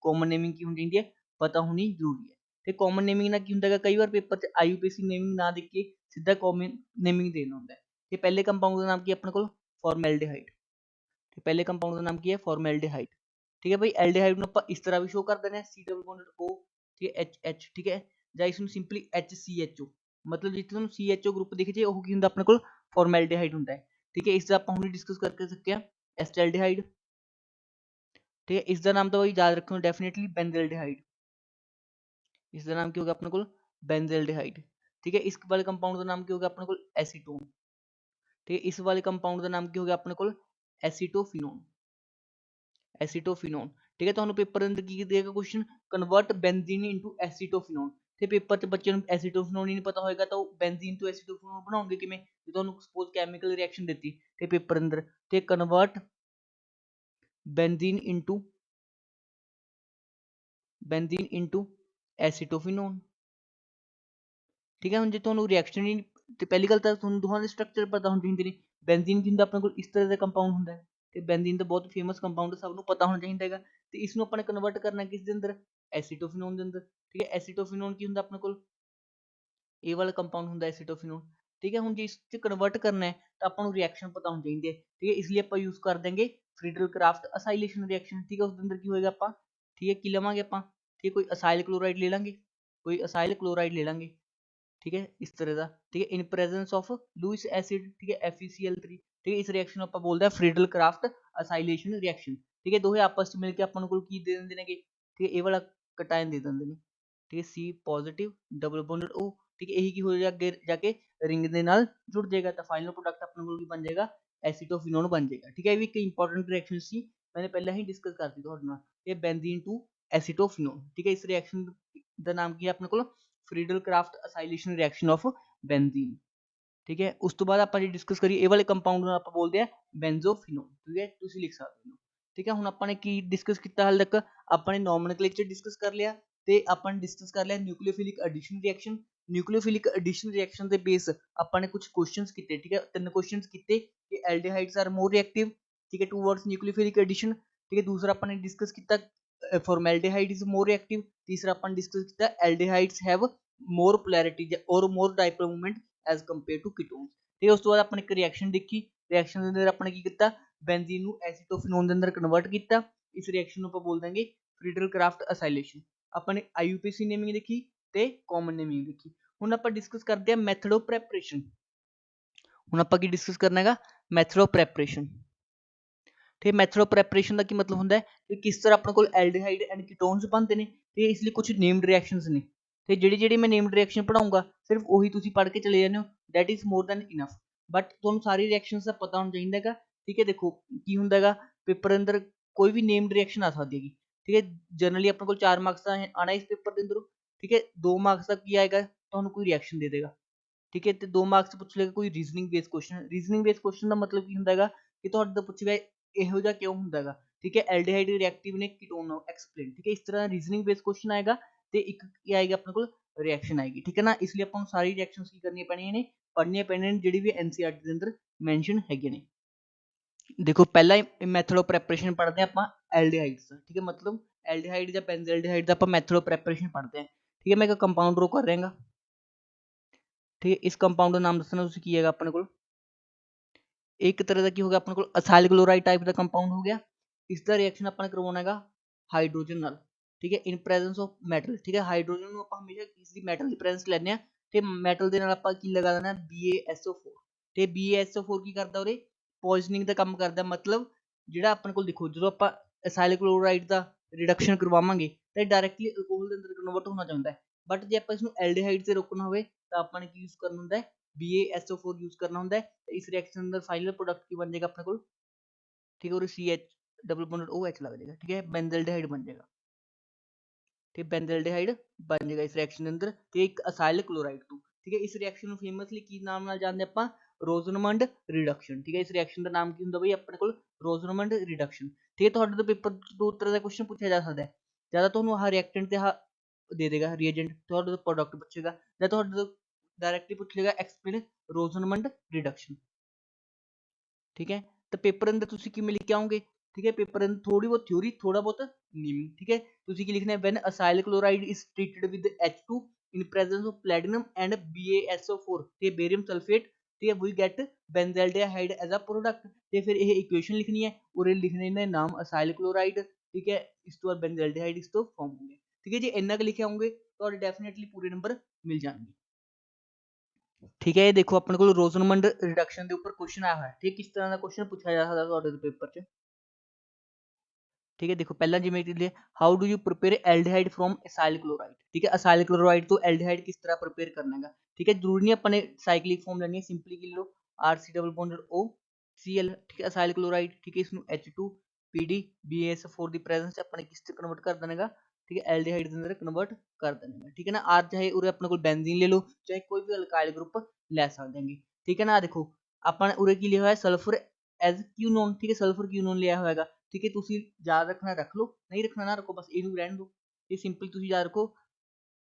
ਕਾਮਨ ਨੇਮਿੰਗ ਕੀ ਹੋਣੀ ਚਾਹੀਦੀ ਹੈ, ਪਤਾ ਹੋਣੀ ਜ਼ਰੂਰੀ ਹੈ। ਤੇ ਕਾਮਨ ਨੇਮਿੰਗ ਨਾਲ ਕੀ ਹੁੰਦਾ ਹੈਗਾ, ਕਈ ਵਾਰ ਪੇਪਰ 'ਚ IUPAC ਨੇਮਿੰਗ ਨਾ ਦੇਖ ਕੇ ਸਿੱਧਾ ਕਾਮਨ ਨੇਮਿੰਗ ਦੇਣਾ ਹੁੰਦਾ ਹੈ। ਤੇ ਪਹਿਲੇ ਕੰਪਾਊਂਡ ਦਾ ਨਾਮ ਕੀ ਹੈ ਆਪਣੇ ਕੋਲ, ਫਾਰਮੈਲਡੀਹਾਈਡ। ਤੇ ਪਹਿਲੇ ਕੰਪਾਊਂਡ ਦਾ ਨਾਮ ਕੀ ਹੈ, ਫਾਰਮੈਲਡੀਹਾਈਡ। ਠੀਕ ਹੈ ਬਈ, ਐਲਡੀਹਾਈਡ ਨੂੰ ਆਪਾਂ ਇਸ ਤਰ੍ਹਾਂ ਵੀ ਸ਼ੋ ਕਰ ਦਿੰਦੇ ਹਾਂ, C ਡਬਲ ਬੌਂਡਡ O, ਠੀਕ ਹੈ, HH, ਠੀਕ ਹੈ, ਜਾਂ ਇਸ ਨੂੰ ਸਿੰਪਲੀ HCHO, ਮਤਲਬ ਜਿੱਥੇ ਤੁਹਾਨੂੰ CHO ਗਰੁੱਪ ਦਿਖ ਜੇ ਉਹ ਕੀ ਹੁੰਦਾ ਆਪਣੇ ਕੋਲ, ਫਾਰਮੈਲਡੀਹਾਈਡ ਹੁੰਦਾ ਹੈ। ਠੀਕ ਹੈ, ਇਸ ਦਾ ਆਪਾਂ ਹੁਣ ਡਿਸਕਸ ਕਰਕੇ ਸਕਿਆ ਐਸਟੈਲਡੀਹਾਈਡ। ਠੀਕ ਹੈ, ਇਸ ਦਾ ਨਾਮ ਤਾਂ ਬਈ ਯਾਦ ਰੱਖੋ ਡੈਫੀਨੇਟਲੀ ਬੈਂਜ਼ਲਡੀਹਾਈਡ। ਇਸ ਦਾ ਨਾਮ ਕੀ ਹੋਗਾ ਆਪਣੇ ਕੋਲ, ਬੈਂਜ਼ਲਡੀਹਾਈਡ। ਠੀਕ ਹੈ, ਇਸ ਵਾਲੇ ਕੰਪਾਊਂਡ ਦਾ ਨਾਮ ਕੀ ਹੋਗਾ ਆਪਣੇ ਕੋਲ, ਐਸੀਟੋਨ। ਠੀਕ ਹੈ, ਇਸ ਵਾਲੇ ਕੰਪਾਊਂਡ ਦਾ ਨਾਮ ਕੀ ਹੋ ਗਿਆ ਆਪਣੇ ਕੋਲ, ਐਸੀਟੋਫਿਨੋਨ। ਐਸੀਟੋਫਿਨੋਨ। ਠੀਕ ਹੈ, ਤੁਹਾਨੂੰ ਪੇਪਰ ਦੇ ਅੰਦਰ ਕੀ ਦੇਗਾ ਕੁਐਸਚਨ, ਕਨਵਰਟ ਬੈਂਜ਼ੀਨ ਇਨਟੂ ਐਸੀਟੋਫਿਨੋਨ। ਤੇ ਪੇਪਰ 'ਚ ਬੱਚੇ ਨੂੰ ਐਸੀਟੋਫਿਨੋਨ ਹੀ ਨਹੀਂ ਪਤਾ ਹੋਏਗਾ ਤਾਂ ਉਹ ਬੈਂਜ਼ੀਨ ਤੋਂ ਐਸੀਟੋਫਿਨੋਨ ਬਣਾਉਣਗੇ ਕਿਵੇਂ, ਜੇ ਤੁਹਾਨੂੰ ਸਪੋਜ਼ ਕੈਮੀਕਲ ਰਿਐਕਸ਼ਨ ਦਿੱਤੀ ਤੇ ਪੇਪਰ ਅੰਦਰ, ਤੇ ਕਨਵਰਟ ਬੈਂਜ਼ੀਨ ਇਨਟੂ ਐਸੀਟੋਫਿਨੋਨ। ਠੀਕ ਹੈ, ਹੁਣ ਜੇ ਤੁਹਾਨੂੰ ਰਿਐਕਸ਼ਨ ਹੀ, ਤੇ ਪਹਿਲੀ ਗੱਲ ਤਾਂ ਤੁਹਾਨੂੰ ਦੋਹਾਂ ਦੇ ਸਟਰਕਚਰ ਪਤਾ ਹੋਣੇ ਚਾਹੀਦੇ ਨੇ। ਬੈਂਜ਼ੀਨ ਕੀ ਹੁੰਦਾ ਆਪਣੇ ਕੋਲ, ਇਸ ਤਰ੍ਹਾਂ ਦਾ ਕੰਪਾਊਂਡ ਹੁੰਦਾ ਹੈ, ਤੇ ਬੈਂਜ਼ੀਨ ਤਾਂ ਬਹੁਤ ਫੇਮਸ ਕੰਪਾਊਂਡ ਸਭ ਨੂੰ ਪਤਾ ਹੋਣਾ ਚਾਹੀਦਾ ਹੈਗਾ। ਤੇ ਇਸ ਨੂੰ ਆਪਾਂ ਨੇ ਕਨਵਰਟ ਕਰਨਾ ਕਿਸ ਦੇ ਅੰਦਰ, ਐਸੀਟੋਫਿਨੋਨ ਦੇ ਅੰਦਰ। ਠੀਕ ਹੈ, ਐਸੀਟੋਫਿਨੋਨ ਕੀ ਹੁੰਦਾ ਆਪਣੇ ਕੋਲ, ਇਹ ਵਾਲਾ ਕੰਪਾਊਂਡ ਹੁੰਦਾ ਐਸੀਟੋਫਿਨੋਨ। ਠੀਕ ਹੈ, ਹੁਣ ਜੇ ਇਸ 'ਚ ਕਨਵਰਟ ਕਰਨਾ ਹੈ ਤਾਂ ਆਪਾਂ ਨੂੰ ਰਿਐਕਸ਼ਨ ਪਤਾ ਹੋਣੀ ਚਾਹੀਦੀ ਹੈ। ਠੀਕ ਹੈ, ਇਸ ਲਈ ਆਪਾਂ ਯੂਜ਼ ਕਰ ਦੇਂਗੇ ਫਰੀਡਲ ਕਰਾਫਟ ਅਸਾਈਲੇਸ਼ਨ ਰਿਐਕਸ਼ਨ। ਠੀਕ ਹੈ, ਉਸ ਦੇ ਅੰਦਰ ਕੀ ਹੋਏਗਾ ਆਪਾਂ, ਠੀਕ ਹੈ, ਕੀ ਲਵਾਂਗੇ ਆਪਾਂ, ਠੀਕ ਹੈ, ਕੋਈ ਅਸਾਈਲ ਕਲੋਰਾਈਡ ਲੈ ਲਾਂਗੇ, ਕੋਈ ਅਸਾਈਲ ਕਲੋਰਾਈਡ ਲੈ ਲਾਂਗੇ। ठीक है, इस तरह का। ठीक है, in presence of Lewis acid, ठीक है, FeCl3। ठीक है, इस रिएक्शन ਨੂੰ ਆਪਾਂ ਬੋਲਦੇ ਆ ਫਰੀਡਲ ਕਰਾਫਟ ਅਸਾਈਲੇਸ਼ਨ ਰਿਐਕਸ਼ਨ। ਠੀਕ ਹੈ, ਦੋਹੇ ਆਪਸ ਵਿੱਚ ਮਿਲ ਕੇ ਆਪਾਂ ਨੂੰ ਕੋਲ ਕੀ ਦੇ ਦਿੰਦੇ ਨੇਗੇ, ਠੀਕ ਹੈ, ਇਹ ਵਾਲਾ ਕਟਾਇਨ ਦੇ ਦਿੰਦੇ ਨੇ। ਠੀਕ ਹੈ, C positive double bonded O। ਠੀਕ ਹੈ, ਇਹੀ ਕੀ ਹੋ ਜਾਏਗਾ ਅੱਗੇ ਜਾ ਕੇ ਰਿੰਗ ਦੇ ਨਾਲ ਜੁੜ ਜਾਏਗਾ ਤਾਂ ਫਾਈਨਲ ਪ੍ਰੋਡਕਟ ਆਪਣੇ ਕੋਲ ਕੀ ਬਣ ਜਾਏਗਾ, ਐਸੀਟੋਫਿਨੋਨ ਬਣ ਜਾਏਗਾ। ਠੀਕ ਹੈ, ਇਹ ਵੀ ਇੱਕ ਇੰਪੋਰਟੈਂਟ ਰਿਐਕਸ਼ਨ ਸੀ, मैंने ਪਹਿਲਾਂ ਹੀ ਡਿਸਕਸ ਕਰਤੀ ਤੁਹਾਡੇ ਨਾਲ। ਇਹ ਬੈਂਜ਼ੀਨ ਟੂ ਐਸੀਟੋਫਿਨੋਨ। ਠੀਕ ਹੈ, ਇਸ ਰਿਐਕਸ਼ਨ ਦਾ ਨਾਮ ਕੀ ਹੈ ਆਪਣੇ ਕੋਲ, ਫਰੀਡਲ ਕਰਾਫਟ ਅਸਾਈਲੇਸ਼ਨ ਰਿਐਕਸ਼ਨ ਆਫ ਬੈਂਜ਼ੀਨ। ਠੀਕ ਹੈ, ਉਸ ਤੋਂ ਬਾਅਦ ਆਪਾਂ ਜੇ ਡਿਸਕਸ ਕਰੀਏ ਇਹ ਵਾਲੇ ਕੰਪਾਊਂਡ ਨੂੰ ਆਪਾਂ ਬੋਲਦੇ ਆ ਬੈਂਜ਼ੋਫਿਨੋਨ। ਠੀਕ ਹੈ, ਤੁਸੀਂ ਲਿਖ ਸਕਦੇ ਹੋ। ਠੀਕ ਹੈ, ਹੁਣ ਆਪਾਂ ਨੇ ਕੀ ਡਿਸਕਸ ਕੀਤਾ ਹਾਲੇ ਤੱਕ, ਆਪਾਂ ਨੇ ਨੋਮਨਕਲੇਚਰ ਡਿਸਕਸ ਕਰ ਲਿਆ, ਤੇ ਆਪਾਂ ਨੇ ਡਿਸਕਸ ਕਰ ਲਿਆ ਨਿਊਕਲੀਓਫਿਲਿਕ ਐਡੀਸ਼ਨ ਰਿਐਕਸ਼ਨ। ਨਿਊਕਲੀਓਫਿਲਿਕ ਐਡੀਸ਼ਨ ਰਿਐਕਸ਼ਨ ਦੇ ਬੇਸ ਆਪਾਂ ਨੇ ਕੁਝ ਕੁਐਸਚਨਸ ਕੀਤੇ। ਠੀਕ ਹੈ, 3 ਕੁਐਸਚਨਸ ਕੀਤੇ ਕਿ ਐਲਡੀਹਾਈਡਸ ਆਰ ਮੋਰ ਰਿਐਕਟਿਵ, ਠੀਕ ਹੈ, ਟੂਵਰਡਸ ਨਿਊਕਲੀਓਫਿਲਿਕ ਐਡੀਸ਼ਨ। ਠੀਕ ਹੈ, ਦੂਸਰਾ ਆਪਾਂ ਨੇ ਡਿਸਕਸ ਕੀਤਾ ਫਾਰਮੈਲਡੀਹਾਈਡ ਇਜ਼ ਮੋਰ ਰਿਐਕਟਿਵ। ਤੀਸਰਾ ਆਪਾਂ ਨੇ ਡਿਸਕਸ ਕੀਤਾ ਐਲਡੀਹਾਈਡਸ have more polarity or more dipole moment as compared to ketones। ठीक है, ਉਸ ਤੋਂ ਬਾਅਦ ਆਪਾਂ ਨੇ ਇੱਕ ਰਿਐਕਸ਼ਨ ਦੇਖੀ, ਰਿਐਕਸ਼ਨ ਦੇ ਅੰਦਰ ਆਪਾਂ ਨੇ ਕੀ ਕੀਤਾ, ਬੈਂਜ਼ੀਨ ਨੂੰ ਐਸੀਟੋਫਿਨੋਨ ਦੇ ਅੰਦਰ ਕਨਵਰਟ ਕੀਤਾ। ਇਸ ਰਿਐਕਸ਼ਨ ਨੂੰ ਆਪਾਂ ਬੋਲ ਦਾਂਗੇ ਫਰੀਡਲ ਕਰਾਫਟ ਅਸਾਈਲੇਸ਼ਨ। ਆਪਾਂ ਨੇ IUPAC ਨੇਮਿੰਗ ਦੇਖੀ ਤੇ ਕਾਮਨ ਨੇਮਿੰਗ ਦੇਖੀ। ਹੁਣ ਆਪਾਂ ਡਿਸਕਸ ਕਰਦੇ ਹਾਂ ਮੈਥਡ ਆਫ ਪ੍ਰੈਪਰੇਸ਼ਨ। ਹੁਣ ਆਪਾਂ ਕੀ ਡਿਸਕਸ ਕਰਨਾ ਹੈਗਾ, ਮੈਥਡ ਆਫ ਪ੍ਰੈਪਰੇਸ਼ਨ। ਠੀਕ ਹੈ, ਮੈਥਡ ਆਫ ਪ੍ਰੈਪਰੇਸ਼ਨ ਦਾ ਕੀ ਮਤਲਬ ਹੁੰਦਾ ਹੈ ਕਿ ਕਿਸ ਤਰ੍ਹਾਂ ਆਪਣੇ ਕੋਲ ਐਲਡੀਹਾਈਡ ਐਂਡ ਕੀਟੋਨਸ ਬਣਦੇ ਨੇ, ਤੇ ਇਸ ਲਈ ਕੁਝ ਨੇਮਡ ਰਿਐਕਸ਼ਨਸ ਨੇ। ਤੇ ਜਿਹੜੀ ਮੈਂ ਨੇਮਡ ਰਿਐਕਸ਼ਨ ਪੜਾਉਂਗਾ ਸਿਰਫ ਉਹੀ ਤੁਸੀਂ ਪੜ੍ਹ ਕੇ ਚਲੇ ਜਾਂਦੇ ਹੋ, that is more than enough. But ਤੁਹਾਨੂੰ ਸਾਰੀ ਰਿਐਕਸ਼ਨਸ ਦਾ ਪਤਾ ਹੋਣਾ ਚਾਹੀਦਾ ਹੈਗਾ। ਠੀਕ ਹੈ, ਦੇਖੋ ਕੀ ਹੁੰਦਾ ਹੈਗਾ, ਪੇਪਰ ਅੰਦਰ ਕੋਈ ਵੀ ਨੇਮਡ ਰਿਐਕਸ਼ਨ ਆ ਸਕਦੀ ਹੈਗੀ। ਠੀਕ ਹੈ, ਜਨਰਲੀ ਆਪਣੇ ਕੋਲ 4 ਮਾਰਕਸ ਦਾ ਆਣਾ ਇਸ ਪੇਪਰ ਦੇ ਅੰਦਰੋਂ। ਠੀਕ ਹੈ, 2 ਮਾਰਕਸ ਦਾ ਕੀ ਆਏਗਾ, ਤੁਹਾਨੂੰ ਕੋਈ ਰਿਐਕਸ਼ਨ ਦੇ ਦੇਗਾ। ਠੀਕ ਹੈ, ਤੇ 2 ਮਾਰਕਸ ਪੁੱਛ ਲੇਗਾ ਕੋਈ reasoning base question. Reasoning base question ਦਾ ਮਤਲਬ ਕੀ ਹੁੰਦਾ ਹੈਗਾ ਕਿ ਤੁਹਾਡੇ ਤੋਂ ਪੁੱਛੇਗਾ ਇਹੋ ਜਿਹਾ ਕਿਉਂ ਹੁੰਦਾ ਹੈਗਾ। ਠੀਕ ਹੈ, ਐਲਡੀਹਾਈਡ ਰਿਐਕਟਿਵ ਨੇ ਕੀਟੋਨ ਨਾਲ ਐਕਸਪਲੇਨ। ਠੀਕ ਹੈ, ਇਸ ਤਰ੍ਹਾਂ ਰੀਜ਼ਨਿੰਗ ਬੇਸ ਕੁਐਸਚਨ ਆਏਗਾ, ਤੇ ਇੱਕ ਕੀ ਆਏਗਾ ਆਪਣੇ ਕੋਲ, ਰਿਐਕਸ਼ਨ ਆਏਗੀ। ਠੀਕ ਹੈ ਨਾ, ਇਸ ਲਈ ਆਪਾਂ ਨੂੰ ਸਾਰੀ ਰਿਐਕਸ਼ਨਸ ਕੀ ਕਰਨੀਆਂ ਪੈਣੀਆਂ ਨੇ, ਪੜ੍ਹਨੀਆਂ ਪੈਣੀਆਂ ਨੇ, ਜਿਹੜੀ ਵੀ NCERT ਦੇ ਅੰਦਰ ਮੈਂਸ਼ਨ ਹੈਗੇ ਨੇ। ਦੇਖੋ ਪਹਿਲਾ ਮੈਥਡ ਆਫ ਪ੍ਰੈਪਰੇਸ਼ਨ ਪੜ੍ਹਦੇ ਹਾਂ ਆਪਾਂ ਐਲਡੀਹਾਈਡਸ ਦਾ। ਠੀਕ ਹੈ, ਮਤਲਬ ਐਲਡੀਹਾਈਡ ਜਾਂ ਬੈਂਜ਼ਲਡੀਹਾਈਡ ਦਾ ਆਪਾਂ ਮੈਥਡ ਆਫ ਪ੍ਰੈਪਰੇਸ਼ਨ ਪੜ੍ਹਦੇ ਹਾਂ। ਠੀਕ ਹੈ, ਮੈਂ ਇੱਕ ਕੰਪਾਊਂਡ ਡਰਾ ਕਰ ਰਿਹਾਗਾ। ਠੀਕ ਹੈ, ਇਸ ਕੰਪਾਊਂਡ ਦਾ ਨਾਮ ਦੱਸਣਾ ਤੁਸੀਂ ਕੀ ਹੈਗਾ ਆਪਣੇ ਕੋਲ, ਇੱਕ ਤਰ੍ਹਾਂ ਦਾ ਕੀ ਹੋ ਗਿਆ ਆਪਣੇ ਕੋਲ ਅਸਾਈਲ ਕਲੋਰਾਈਡ ਟਾਈਪ ਦਾ ਕੰਪਾਊਂਡ ਹੋ ਗਿਆ। ਇਸ ਦਾ ਰਿਐਕਸ਼ਨ ਆਪਾਂ ਨੇ ਕਰਵਾਉਣਾ ਹੈਗਾ ਹਾਈਡਰੋਜਨ ਨਾਲ। ਠੀਕ ਹੈ, ਇਨ ਪ੍ਰੈਜ਼ੈਂਸ ਆਫ ਮੈਟਲ। ਠੀਕ ਹੈ, ਹਾਈਡਰੋਜਨ ਨੂੰ ਆਪਾਂ ਹਮੇਸ਼ਾ ਕਿਸੇ ਦੀ ਮੈਟਲ ਦੀ ਪ੍ਰੈਜ਼ੈਂਸ ਲੈਂਦੇ ਹਾਂ, ਤੇ ਮੈਟਲ ਦੇ ਨਾਲ ਆਪਾਂ ਕੀ ਲਗਾ ਦੇਣਾ BaSO4। ਤੇ BaSO4 ਕੀ ਕਰਦਾ, ਉਹਦੇ ਪੋਇਜ਼ਨਿੰਗ ਦਾ ਕੰਮ ਕਰਦਾ। ਮਤਲਬ ਜਿਹੜਾ ਆਪਣੇ ਕੋਲ ਦੇਖੋ, ਜਦੋਂ ਆਪਾਂ ਅਸਾਈਲ ਕਲੋਰਾਈਡ ਦਾ ਰਿਡਕਸ਼ਨ ਕਰਵਾਵਾਂਗੇ ਤਾਂ ਡਾਇਰੈਕਟਲੀ ਅਲਕੋਹਲ ਦੇ ਅੰਦਰ ਕਨਵਰਟ ਹੋਣਾ ਚਾਹੁੰਦਾ ਹੈ। ਬਟ ਜੇ ਆਪਾਂ ਇਸਨੂੰ ਐਲਡੀਹਾਈਡ ਤੇ ਰੋਕਣਾ ਹੋਵੇ ਤਾਂ ਆਪਾਂ ਨੇ ਕੀ ਯੂਜ਼ ਕਰਨਾ ਹੁੰਦਾ ਹੈ, BaSO4 ਯੂਜ਼ ਕਰਨਾ ਹੁੰਦਾ ਹੈ। ਤੇ ਇਸ ਰਿਐਕਸ਼ਨ ਅੰਦਰ ਫਾਈਨਲ ਪ੍ਰੋਡਕਟ ਕੀ ਬਣ ਜਾਏਗਾ ਆਪਣੇ ਕੋਲ, ਠੀਕ ਹੈ, ਉਹਦੇ CH ਡਬਲ ਬੌਂਡਡ OH ਲੱਗ ਜਾਏਗਾ। ਠੀਕ ਹੈ, ਬੈਂਜ਼ਲਡੀਹਾਈਡ ਬਣ ਜਾਏਗਾ। ਤੇ ਬੈਂਜ਼ਲਡੀਹਾਈਡ ਬਣ ਜਾਏਗਾ ਇਸ ਰਿਐਕਸ਼ਨ ਦੇ ਅੰਦਰ, ਤੇ ਇੱਕ ਅਸਾਈਲ ਕਲੋਰਾਈਡ ਤੋਂ। ਠੀਕ ਹੈ। ਇਸ ਰਿਐਕਸ਼ਨ ਨੂੰ ਫੇਮਸਲੀ ਕੀ ਨਾਮ ਨਾਲ ਜਾਣਦੇ ਆਪਾਂ, ਰੋਜ਼ਨਮੰਡ ਰਿਡਕਸ਼ਨ, ਠੀਕ ਹੈ। ਇਸ ਰਿਐਕਸ਼ਨ ਦਾ ਨਾਮ ਕੀ ਹੁੰਦਾ ਬਈ ਆਪਣੇ ਕੋਲ, ਰੋਜ਼ਨਮੰਡ ਰਿਡਕਸ਼ਨ, ਠੀਕ ਹੈ। ਤੁਹਾਡੇ ਤੋਂ ਪੇਪਰ ਦੋ ਤਰ੍ਹਾਂ ਦਾ ਕੁਐਸਚਨ ਪੁੱਛਿਆ ਜਾ ਸਕਦਾ ਹੈ, ਜਾਂ ਤੁਹਾਨੂੰ ਆਹ ਰਿਐਕਟੈਂਟ ਤੇ ਆਹ ਦੇ ਦੇਗਾ ਰੀਏਜੈਂਟ, ਤੁਹਾਡੇ ਤੋਂ ਪ੍ਰੋਡਕਟ ਪੁੱਛੇਗਾ, ਜਾਂ ਤੁਹਾਡੇ ਤੋਂ डायरेक्टली पूछ लेगा एक्सप्लेन रोजनमंड रिडक्शन, ठीक है। तो पेपर अंदर तुसी किवें लिख के आओगे, ठीक है। पेपर अंदर थोड़ी बहुत थ्योरी, थोड़ा बहुत नीमिंग, ठीक है। तुसी की लिखना है, when acyl chloride is treated with H2 in presence of platinum and BaSO4 ਤੇ बेरियम सल्फेट, ठीक है, we get benzaldehyde as a product, ਤੇ ਫਿਰ ਇਹ ਇਕੁਏਸ਼ਨ ਲਿਖਣੀ ਹੈ, ਉਰੇ ਲਿਖਣੇ ਨੇ ਨਾਮ ਅਸਾइल क्लोराइड, ठीक है। ਇਸ ਤੋਂ ਬਾਅਦ benzaldehyde ਇਸ ਤੋਂ ਫਾਰਮ ਹੋਣਗੇ, ठीक है। ਜੇ ਇੰਨਾ ਕੁ ਲਿਖੇ ਆਉਂਗੇ ਤੁਹਾਡੇ ਡੈਫੀਨਿਟਲੀ ਪੂਰੇ ਨੰਬਰ ਮਿਲ ਜਾਣਗੇ, ठीक है। ये देखो अपने को रोजनमंड रिडक्शन के ऊपर क्वेश्चन आया है, ठीक, किस तरह का क्वेश्चन पूछा जा सकता है ਤੁਹਾਡੇ पेपर च, ठीक है। देखो पहला जिवें कि how do you prepare aldehyde from acyl chloride, ठीक है। असाइल क्लोराइड तो एल्डिहाइड किस तरह प्रिपेयर करना है, ठीक है। जरूरी नहीं अपने साइक्लिक फॉर्म लेनी है, सिंपली की लो RC डबल बॉन्डेड OCl, ठीक है, असाइल क्लोराइड, ठीक है। इसमें H2 PD BaSO4 की प्रेजेंस अपने किस से कन्वर्ट कर देगा, ठीक है, एल्डिहाइड के अंदर कन्वर्ट कर देगा, ठीक है ना। आर चाहे उरे अपने को बेंजीन ले लो, चाहे कोई भी अल्काइल ग्रुप ले सकते हैं, ठीक है ना। देखो अपन उरे की लिया हुआ है सल्फर एज क्यूनोन, ठीक है, सल्फर क्यूनोन लिया होगा, ठीक है। तुसी याद रखना रख लो, नहीं रखना ना रखो, बस इनू रहने दो, ये सिंपल तुसी याद रखो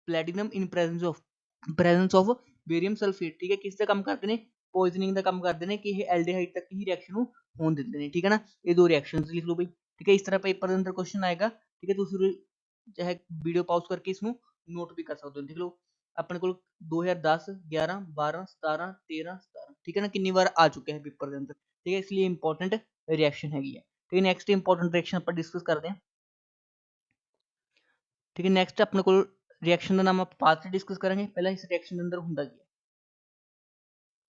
platinum in presence of barium sulphate, ठीक है, किस दा काम करते हैं, पॉइजनिंग दा काम करते हैं, कि ये एल्डिहाइड तक ही रिएक्शन नू होने देते हैं, ठीक है ना। ये दो रिएक्शंस लिख लो भाई, ठीक है। इस तरह पेपर के अंदर क्वेश्चन आएगा, ठीक है। तुसी चाहे वीडियो पॉज करके इसनू नोट भी कर सकते हो, देख लो अपने को 2010 11 12 17 13 17, ठीक है ना, कितनी बार आ चुके हैं पेपर के अंदर, ठीक है। इसलिए इंपॉर्टेंट रिएक्शन हैगी है, ठीक है। नेक्स्ट इंपॉर्टेंट रिएक्शन अपन डिस्कस करते हैं, ठीक है। नेक्स्ट अपने को रिएक्शन का नाम आप बाद में डिस्कस करेंगे, पहला इस रिएक्शन के अंदर हुंदा की है,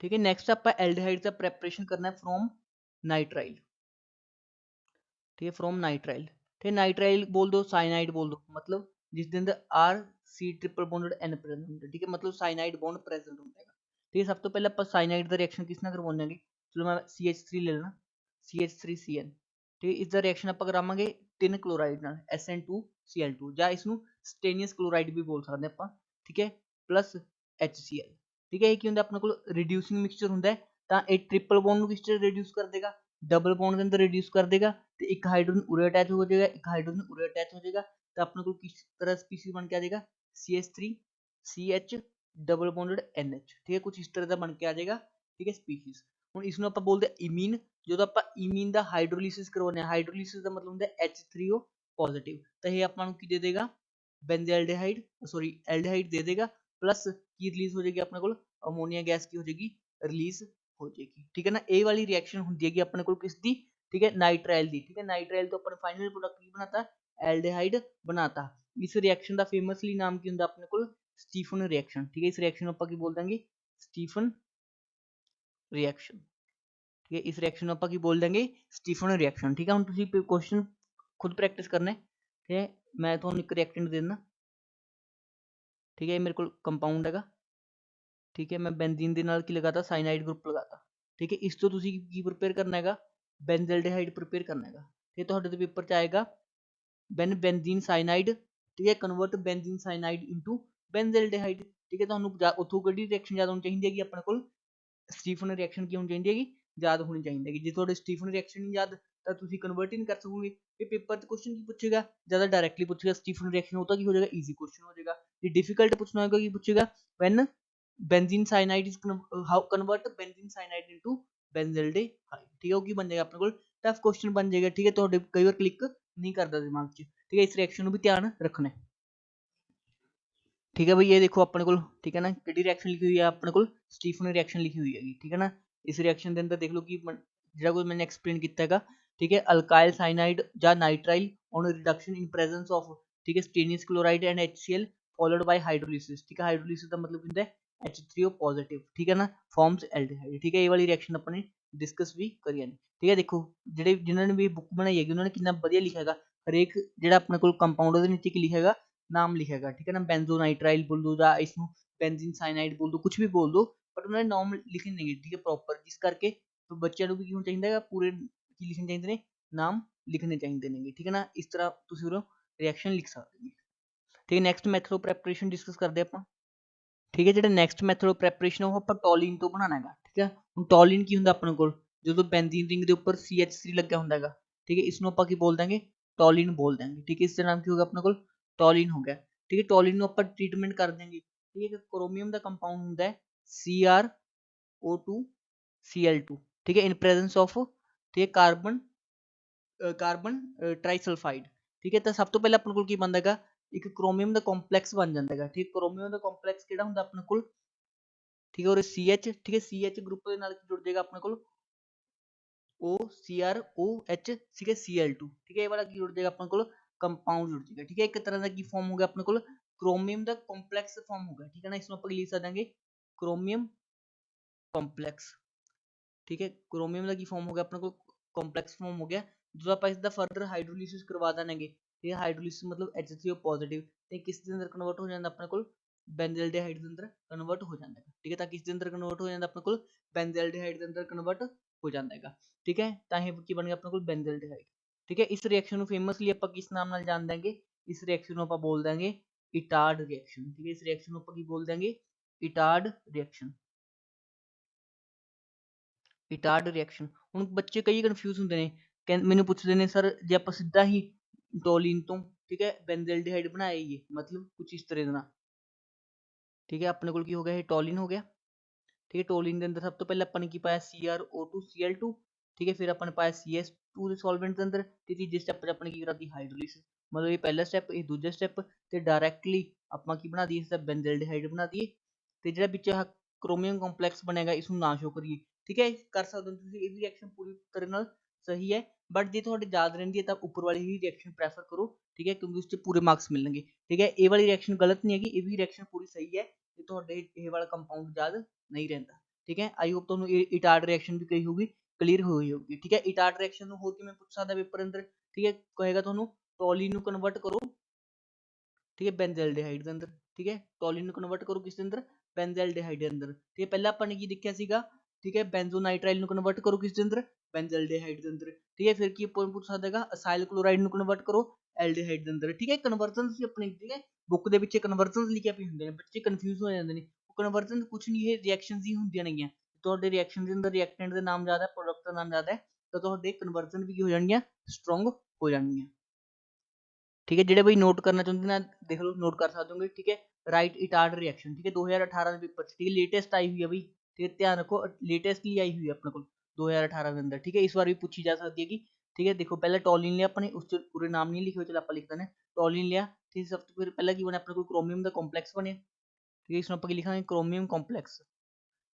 ठीक है। नेक्स्ट आप एल्डिहाइड का प्रेपरेशन करना है फ्रॉम नाइट्राइल, ठीक है, फ्रॉम नाइट्राइल, ठीक है। नाइट्राइल बोल दो, साइनाइड बोल दो, मतलब जिसके अंदर RC triple bonded N present होता है, ठीक है, मतलब साइनाइड बॉन्ड प्रेजेंट होता है, ठीक है। सब तो पहले आप साइनाइड का रिएक्शन किस ना करवाएंगे, चलो मैं CH3 ले लेना, CH3CN, ठीक है। इसका रिएक्शन आप करावांगे टिन क्लोराइड नाल SN2Cl2, ਜਾਂ इसनू स्टेनियस क्लोराइड भी बोल सकते हैं, ठीक है, प्लस HCl, ठीक है। ये की होंदा अपने को रिड्यूसिंग मिक्सचर होंदा है, ਤਾਂ ਇਹ ट्रिपल बॉन्ड ਨੂੰ ਕਿਸ ਚ ਰਿਡਿਊਸ ਕਰ ਦੇਗਾ, डबल बॉन्ड के अंदर रिड्यूस कर देगा, तो एक हाइड्रोजन उरे अटैच हो जाएगा, एक हाइड्रोजन उरे अटैच हो जाएगा, तो अपने को किस तरह स्पीसीज बन के आ जाएगा, CH3CH डबल बॉन्डेड NH, ठीक है, कुछ इस तरह का बन के आ जाएगा, ठीक है, स्पीसीज। ਹੁਣ ਇਸ ਨੂੰ ਆਪਾਂ ਬੋਲਦੇ ਇਮੀਨ, ਜਦੋਂ ਆਪਾਂ ਇਮੀਨ ਦਾ ਹਾਈਡਰੋਲਿਸਿਸ ਕਰਵਾਉਂਦੇ ਹਾਂ, ਹਾਈਡਰੋਲਿਸਿਸ ਦਾ ਮਤਲਬ ਹੁੰਦਾ H3O ਪੋਜ਼ਿਟਿਵ, ਤਾਂ ਇਹ ਆਪਾਂ ਨੂੰ ਕੀ ਦੇ ਦੇਗਾ, ਬੈਂਜ਼ੈਲਡੇਹਾਈਡ, ਸੌਰੀ ਐਲਡੀਹਾਈਡ ਦੇ ਦੇਗਾ, प्लस की रिलीज हो जाएगी अपने को अमोनिया गैस की हो जाएगी रिलीज हो जाएगी, ठीक है ना। ए वाली रिएक्शन होती है अपने को किस दी, ठीक है, नाइट्राइल दी, ठीक है। नाइट्राइल तो अपने फाइनल प्रोडक्ट की बनाता, एल्डिहाइड बनाता। इस रिएक्शन का फेमसली नाम की होता अपने को स्टीफन रिएक्शन, ठीक है। इस रिएक्शन को आप बोल देंगे स्टीफन रिएक्शन, ठीक है। इस रिएक्शन को आप बोल देंगे स्टीफन रिएक्शन, ठीक है। हम तुम क्वेश्चन खुद प्रैक्टिस करना है, ठीक है। मैं तो एक रिएक्टेंट देना, ठीक है, मेरे को कंपाउंड है, ठीक है। मैं बेंजीन के नाल की लगाता साइनाइड ग्रुप लगाता, ठीक है। इस तो तुसी की प्रिपेयर करना है, बेंजल्डेहाइड प्रिपेयर करना है, ठीक है। तो पेपर च आएगा बेन बेंजीन साइनाइड, ठीक है, convert benzene cyanide into benzaldehyde, ठीक है। तो उतों किहड़ी रिएक्शन याद होनी चाहिए है अपने को, स्टीफन रिएक्शन की होनी चाहिए, याद होनी चाहिए। जे तुहाडे स्टीफन रिएक्शन नहीं याद तो तुसी कन्वर्ट ही नहीं कर सकोगे, ये पेपर तो क्वेश्चन की पूछेगा, ज़्यादा डायरेक्टली पूछेगा स्टीफन रिएक्शन होता की हो जाएगा, ईजी क्वेश्चन हो जाएगा। ये डिफिकल्ट पूछना होगा कि पूछेगा when benzene cyanide is how convert benzene cyanide into benzaldehyde, ठीक है। वो की बन जाएगा अपने को टफ क्वेश्चन बन जाएगा, ठीक है। तो कई बार क्लिक नहीं करता दिमाग च, ठीक है। इस रिएक्शन भी ध्यान रखना है, ठीक है भाई। ये देखो अपने को, ठीक है ना, किहड़ी रिएक्शन लिखी हुई है अपने को, स्टीफन रिएक्शन लिखी हुई है, ठीक है ना। इस रिएक्शन के अंदर देख लो कि जो कुछ मैंने एक्सप्लेन किया, ठीक है, अल्काइल साइनाइड या nitrile on reduction in presence of, ठीक है, stannous chloride and HCl followed by hydrolysis, ठीक है। हाइड्रोलिसिस का मतलब होता है H3O पॉजिटिव, ठीक है ना, फॉर्म्स एल्डिहाइड, ठीक है। ये वाली रिएक्शन अपने डिस्कस भी करी, ठीक है। देखो जिहड़े जिन्होंने भी बुक बनाई है उन्होंने कितना बढ़िया लिखा है, हरेक जिहड़ा अपने को कंपाउंड दे नीचे लिखा है नाम लिखेगा, ठीक है ना। बेंजोनाइट्राइल बोल दो या इसमें बेंजीन साइनाइड बोल दो, कुछ भी बोल दो, बट उन्होंने नाम लिखे नहीं, ठीक है, प्रॉपर, जिस करके तो बच्चों को भी क्यों चाहिए पूरे की लिखने चाहिए ने, नाम लिखने चाहिए ने, ठीक है ना। इस तरह तुम रिएक्शन लिख सकते हैं, ठीक है। Next method of preparation discuss करते हैं, ठीक है। ਜਿਹੜਾ ਨੈਕਸਟ ਮੈਥਡ ਆਫ ਪ੍ਰੈਪਰੇਸ਼ਨ ਉਹ ਆਪਾਂ ਟੋਲਿਨ ਤੋਂ ਬਣਾਉਣਾ ਹੈਗਾ। ਠੀਕ ਹੈ, ਹੁਣ ਟੋਲਿਨ ਕੀ ਹੁੰਦਾ ਆਪਣੇ ਕੋਲ, ਜਦੋਂ ਬੈਂਜ਼ੀਨ ਰਿੰਗ ਦੇ ਉੱਪਰ CH3 ਲੱਗਿਆ ਹੁੰਦਾ ਹੈਗਾ। ਠੀਕ ਹੈ, ਇਸ ਨੂੰ ਆਪਾਂ ਕੀ ਬੋਲ ਦਾਂਗੇ, ਟੋਲਿਨ ਬੋਲ ਦਾਂਗੇ। ਠੀਕ ਹੈ, ਇਸ ਦਾ ਨਾਮ ਕੀ ਹੋ ਗਿਆ ਆਪਣੇ ਕੋਲ, ਟੋਲਿਨ ਹੋ ਗਿਆ। ਠੀਕ ਹੈ, ਟੋਲਿਨ ਨੂੰ ਆਪਾਂ ਟ੍ਰੀਟਮੈਂਟ ਕਰ ਦਾਂਗੇ। ਠੀਕ ਹੈ, ਕ੍ਰੋਮੀਅਮ ਦਾ ਕੰਪਾਊਂਡ ਹੁੰਦਾ ਹੈ CrO2Cl2। ਠੀਕ ਹੈ, ਇਨ ਪ੍ਰੈਜ਼ੈਂਸ ਆਫ ਠੀਕ ਕਾਰਬਨ ਟ੍ਰਾਈਸਲਫਾਈਡ। ਠੀਕ ਹੈ, ਤਾਂ ਸਭ ਤੋਂ ਪਹਿਲਾਂ ਆਪਣੇ ਕੋਲ ਕੀ ਬਣਦਾ ਹੈਗਾ, ਇੱਕ ਕ੍ਰੋਮੀਅਮ ਦਾ ਕੰਪਲੈਕਸ ਬਣ ਜਾਂਦਾ ਹੈਗਾ। ਠੀਕ, ਕ੍ਰੋਮੀਅਮ ਦਾ ਕੰਪਲੈਕਸ ਕਿਹੜਾ ਹੁੰਦਾ ਆਪਣੇ ਕੋਲ, ਠੀਕ ਹੈ, ਔਰ CH, ਠੀਕ ਹੈ, CH ਗਰੁੱਪ ਦੇ ਨਾਲ ਜੁੜ ਜਾਏਗਾ ਆਪਣੇ ਕੋਲ OCrOH, ਠੀਕ ਹੈ, Cl2। ਠੀਕ ਹੈ, ਇਹ ਵਾਲਾ ਕੀ ਜੁੜ ਜਾਏਗਾ ਆਪਣੇ ਕੋਲ, ਕੰਪਾਊਂਡ ਜੁੜ ਜਾਏਗਾ। ਠੀਕ ਹੈ, ਇੱਕ ਤਰ੍ਹਾਂ ਦਾ ਕੀ ਫਾਰਮ ਹੋ ਗਿਆ ਆਪਣੇ ਕੋਲ, ਕ੍ਰੋਮੀਅਮ ਦਾ ਕੰਪਲੈਕਸ ਫਾਰਮ ਹੋ ਗਿਆ। ਠੀਕ ਹੈ ਨਾ, ਇਸ ਨੂੰ ਆਪਾਂ ਲਿਖ ਸਕਦੇ ਕ੍ਰੋਮੀਅਮ ਕੰਪਲੈਕਸ। ਠੀਕ ਹੈ, ਕ੍ਰੋਮੀਅਮ ਦਾ ਕੀ ਫਾਰਮ ਹੋ ਗਿਆ ਆਪਣੇ ਕੋਲ, ਕੰਪਲੈਕਸ ਫਾਰਮ ਹੋ ਗਿਆ। ਜਦੋਂ ਆਪਾਂ ਇਸ ਦਾ ਫਰਦਰ ਹਾਈਡਰੋਲਿਸਿਸ ਕਰਵਾ ਦੇਣਗੇ, ਠੀਕ ਹੈ, ਹਾਈਡਰੋਲਿਸਿਸ ਮਤਲਬ H3O ਪੋਜ਼ਿਟਿਵ, ਤੇ ਕਿਸ ਦੇ ਅੰਦਰ ਕਨਵਰਟ ਹੋ ਜਾਂਦਾ ਆਪਣੇ ਕੋਲ, ਬੈਂਜ਼ਲਡੇਹਾਈਡ ਦੇ ਅੰਦਰ ਕਨਵਰਟ ਹੋ ਜਾਂਦਾ ਹੈ। ਠੀਕ ਹੈ, ਤਾਂ ਕਿਸ ਦੇ ਅੰਦਰ ਕਨਵਰਟ ਹੋ ਜਾਂਦਾ ਆਪਣੇ ਕੋਲ, ਬੈਂਜ਼ਲਡੇਹਾਈਡ ਦੇ ਅੰਦਰ ਕਨਵਰਟ ਹੋ ਜਾਂਦਾ ਹੈਗਾ। ਠੀਕ ਹੈ, ਤਾਂ ਇਹ ਕੀ ਬਣ ਗਿਆ ਆਪਣੇ ਕੋਲ, ਬੈਂਜ਼ਲਡੇਹਾਈਡ। ਠੀਕ ਹੈ, ਇਸ ਰਿਐਕਸ਼ਨ ਨੂੰ ਫੇਮਸਲੀ ਆਪਾਂ ਕਿਸ ਨਾਮ ਨਾਲ ਜਾਣ ਦਾਂਗੇ, ਇਸ ਰਿਐਕਸ਼ਨ ਨੂੰ ਆਪਾਂ ਬੋਲ ਦਾਂਗੇ ਇਟਾਰਡ ਰਿਐਕਸ਼ਨ। ਠੀਕ ਹੈ, ਇਸ ਰਿਐਕਸ਼ਨ ਨੂੰ ਆਪਾਂ ਕੀ ਬੋਲ ਦਾਂਗੇ, ਇਟਾਰਡ ਰਿਐਕਸ਼ਨ। ਇਟਾਰਡ ਰਿਐਕਸ਼ਨ। ਹੁਣ ਬੱਚੇ ਕਈ ਕਨਫਿਊਜ਼ ਹੁੰਦੇ ਨੇ, ਮੈਨੂੰ ਪੁੱਛਦੇ ਨੇ ਸਰ ਜੇ ਆਪਾਂ ਸਿੱਧਾ ਹੀ ਟੋਲਿਨ ਤੋਂ, ਠੀਕ ਹੈ, ਬੈਂਜ਼ਲਡੇਹਾਈਡ ਬਣਾਈਏ, ਮਤਲਬ ਕੁਝ ਇਸ ਤਰ੍ਹਾਂ ਨਾਲ। ਠੀਕ ਹੈ, ਆਪਣੇ ਕੋਲ ਕੀ ਹੋ ਗਿਆ, ਇਹ ਟੋਲਿਨ ਹੋ ਗਿਆ। ਠੀਕ ਹੈ, ਟੋਲਿਨ ਦੇ ਅੰਦਰ ਸਭ ਤੋਂ ਪਹਿਲਾਂ ਆਪਾਂ ਨੇ ਕੀ ਪਾਇਆ, CrO2Cl2। ਠੀਕ ਹੈ, ਫਿਰ ਆਪਾਂ ਨੇ ਪਾਇਆ CS2 ਦੇ ਸੋਲਵੈਂਟ ਦੇ ਅੰਦਰ, ਤੇ ਤੀਜੇ ਸਟੈਪ 'ਚ ਆਪਾਂ ਨੇ ਕੀ ਕਰਾਤੀ, ਹਾਈਡਰੋਲਿਸਿਸ। ਮਤਲਬ ਇਹ ਪਹਿਲਾ ਸਟੈਪ, ਇਹ ਦੂਜਾ ਸਟੈਪ, ਤੇ ਡਾਇਰੈਕਟਲੀ ਆਪਾਂ ਕੀ ਬਣਾ ਦਈਏ, ਇਸ ਦਾ ਬੈਂਜ਼ਲਡੇਹਾਈਡ ਬਣਾ ਦਈਏ। ਤੇ ਜਿਹੜਾ ਵਿੱਚ ਆਹ ਕ੍ਰੋਮੀਅਮ ਕੰਪਲੈਕਸ ਬਣੇਗਾ, ਇਸ ਨੂੰ ਨਾ ਸ਼ੋ ਕਰੀਏ। ਠੀਕ ਹੈ, ਕਰ ਸਕਦੇ ਹੋ ਤੁਸੀਂ, ਇਹ ਵੀ ਰਿਐਕਸ਼ਨ ਪੂਰੀ ਤਰ੍ਹਾਂ ਨਾਲ ਸਹੀ ਹੈ। ਬਟ ਜੇ ਤੁਹਾਡੇ ਯਾਦ ਰਹਿੰਦੀ ਹੈ ਤਾਂ ਉੱਪਰ ਵਾਲੀ ਹੀ ਰਿਐਕਸ਼ਨ ਪ੍ਰੈਫਰ ਕਰੋ। ਠੀਕ ਹੈ, ਕਿਉਂਕਿ ਉਸ 'ਚ ਪੂਰੇ ਮਾਰਕਸ ਮਿਲਣਗੇ। ਠੀਕ ਹੈ, ਇਹ ਵਾਲੀ ਰਿਐਕਸ਼ਨ ਗਲਤ ਨਹੀਂ ਹੈਗੀ, ਇਹ ਵੀ ਰਿਐਕਸ਼ਨ ਪੂਰੀ ਸਹੀ ਹੈ ਜੇ ਤੁਹਾਡੇ ਇਹ ਵਾਲਾ ਕੰਪਾਊਂਡ ਯਾਦ ਨਹੀਂ ਰਹਿੰਦਾ। ਠੀਕ ਹੈ, ਆਈ ਹੋਪ ਤੁਹਾਨੂੰ ਇਹ ਇਟਾਰਡ ਰਿਐਕਸ਼ਨ ਵੀ ਕਹੀ ਹੋਊਗੀ, ਕਲੀਅਰ ਹੋਈ ਹੋਊਗੀ। ਠੀਕ ਹੈ, ਇਟਾਰਡ ਰਿਐਕਸ਼ਨ ਨੂੰ ਹੋਰ ਕਿਵੇਂ ਪੁੱਛ ਸਕਦਾ ਪੇਪਰ ਅੰਦਰ, ਠੀਕ ਹੈ, ਕਹੇਗਾ ਤੁਹਾਨੂੰ ਟੋਲਿਨ ਨੂੰ ਕਨਵਰਟ ਕਰੋ, ਠੀਕ ਹੈ, ਬੈਂਜ਼ਲਡੇਹਾਈਡ ਦੇ ਅੰਦਰ। ਠੀਕ ਹੈ, ਟੋਲਿਨ ਨੂੰ ਕਨਵਰਟ ਕਰੋ ਕਿਸ ਦੇ ਅੰਦਰ, ਬੈਂਜ਼ਲਡੇਹਾਈਡ ਦੇ ਅੰਦਰ। ਠੀਕ ਹੈ, ਪਹਿਲਾਂ ਆਪਾਂ ਨੇ ਕੀ ਦੇਖਿਆ ਸੀਗਾ, ਠੀਕ ਹੈ, ਬੈਂਜ਼ੋਨਾਈਟ੍ਰਾਈਲ ਨੂੰ ਕਨਵਰਟ ਕਰੋ ਕਿਸ ਦੇ ਅੰਦਰ, ਬੈਂਜ਼ਲਡੇਹਾਈਡ ਦੇ ਅੰਦਰ। ਠੀਕ ਹੈ, ਫਿਰ ਕੀ ਆਪਾਂ ਪੁੱਛ ਸਕਦਾ ਹੈਗਾ, ਅਸਾਈਲ ਕਲੋਰਾਈਡ ਨੂੰ ਕਨਵਰਟ ਕਰੋ ਐਲਡੀਹਾਈਡ ਦੇ ਅੰਦਰ। ਠੀਕ ਹੈ, ਕਨਵਰਜਨ ਸੀ ਆਪਣੀ, ਠੀਕ ਹੈ, ਬੁੱਕ ਦੇ ਵਿੱਚ ਕਨਵਰਜਨ ਲਿਖਿਆ ਪਏ ਹੁੰਦੇ ਨੇ, ਬੱਚੇ ਕਨਫਿਊਜ਼ ਹੋ ਜਾਂਦੇ ਨੇ। ਕਨਵਰਜਨ ਕੁਛ ਨਹੀਂ, ਇਹ ਰਿਐਕਸ਼ਨਸ ਹੀ ਹੁੰਦੀਆਂ ਨੇਗੀਆਂ। ਤੁਹਾਡੇ ਰਿਐਕਸ਼ਨ ਦੇ ਅੰਦਰ ਰਿਐਕਟੈਂਟ ਦੇ ਨਾਮ ਜ਼ਿਆਦਾ, ਪ੍ਰੋਡਕਟ ਦਾ ਨਾਮ ਜ਼ਿਆਦਾ ਹੈ, ਤਾਂ ਤੁਹਾਡੇ ਕਨਵਰਜਨ ਵੀ ਕੀ ਹੋ ਜਾਣਗੀਆਂ, ਸਟਰੋਂਗ ਹੋ ਜਾਣਗੀਆਂ। ਠੀਕ ਹੈ, ਜਿਹੜੇ ਬਈ ਨੋਟ ਕਰਨਾ ਚਾਹੁੰਦੇ ਨੇ ਦੇਖ ਲਓ, ਨੋਟ ਕਰ ਸਕਦੇ ਹੋਗੇ। ਠੀਕ ਹੈ, ਰਾਈਟ ਇਟਾਰਡ ਰਿਐਕਸ਼ਨ। ਠੀਕ ਹੈ, 2018 ਦੇ ਪੇਪਰ 'ਚ, ਠੀਕ ਹੈ, ਲੇਟੈਸਟ ਆਈ ਹੋਈ ਹੈ ਬਈ। ਠੀਕ ਹੈ, ਧਿਆਨ ਰੱਖੋ, ਲੇਟੈਸਟਲੀ ਆਈ ਹੋਈ ਹੈ ਆਪਣੇ ਕੋਲ 2018 ਦੇ ਅੰਦਰ। ਠੀਕ ਹੈ, ਇਸ ਵਾਰ ਵੀ ਪੁੱਛੀ ਜਾ ਸਕਦੀ ਹੈਗੀ। ਠੀਕ ਹੈ, ਦੇਖੋ ਪਹਿਲਾਂ ਟੋਲਿਨ ਲਿਆ ਆਪਣੇ, ਉਸ 'ਚ ਪੂਰੇ ਨਾਮ ਨਹੀਂ ਲਿਖੇ ਹੋਏ, ਚਲ ਆਪਾਂ ਲਿਖ ਦਿੰਦੇ ਟੋਲਿਨ ਲਿਆ। ਠੀਕ, ਸਭ ਤੋਂ ਪਹਿਲਾਂ ਕੀ ਬਣਿਆ ਆਪਣੇ ਕੋਲ, ਕ੍ਰੋਮੀਅਮ ਦਾ ਕੰਪਲੈਕਸ ਬਣਿਆ। ਠੀਕ ਹੈ, ਇਸ ਨੂੰ ਆਪਾਂ ਕੀ ਲਿਖਾਂਗੇ, ਕ੍ਰੋਮੀਅਮ ਕੰਪਲੈਕਸ।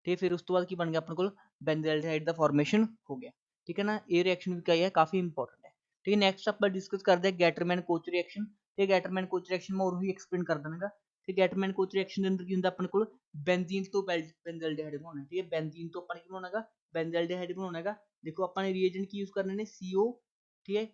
ਤੇ ਫਿਰ ਉਸ ਤੋਂ ਬਾਅਦ ਕੀ ਬਣ ਗਿਆ ਆਪਣੇ ਕੋਲ, ਬੈਂਜ਼ਲਡੇਹਾਈਡ ਦਾ ਫਾਰਮੇਸ਼ਨ ਹੋ ਗਿਆ। ਠੀਕ ਹੈ ਨਾ, ਇਹ ਰਿਐਕਸ਼ਨ ਵੀ ਕਹੀ ਹੈ ਕਾਫੀ ਇੰਪੋਰਟੈਂਟ ਹੈ। ਠੀਕ ਹੈ, ਨੈਕਸਟ ਆਪਾਂ ਡਿਸਕਸ ਕਰਦੇ ਹਾਂ ਗੈਟਰਮੈਨ ਕੋਚ ਰਿਐਕਸ਼ਨ। ਤੇ ਗੈਟਰਮੈਨ ਕੋਚ ਰਿਐਕਸ਼ਨ ਮੈਂ ਉਹੀ ਐਕਸਪਲੇਨ ਕਰ ਦੇਵਾਂਗਾ। ਤੇ ਗੈਟਰਮੈਨ ਕੋਚ ਰਿਐਕਸ਼ਨ ਦੇ ਅੰਦਰ ਕੀ ਹੁੰਦਾ ਆਪਣੇ ਕੋਲ, ਬੈਂਜ਼ੀਨ ਤੋਂ ਬੈਂਜ਼ਲਡੇਹਾਈਡ ਬਣਾਉਣਾ। ਠੀਕ ਹੈ, ਬੈਂਜ਼ੀਨ ਤੋਂ ਆਪਾਂ ਨੇ ਕੀ ਬਣਾਉਣਾ ਹੈਗਾ, ਬੈਂਜ਼ਲਡੇਹਾਈਡ ਬਣਾਉਣਾ ਹੈਗਾ। ਦੇਖੋ ਆਪਾਂ ਨੇ ਰੀਏਜੈਂਟ ਕੀ ਯੂਜ਼ ਕਰਨੇ ਨੇ, CO, ਠੀਕ ਹੈ,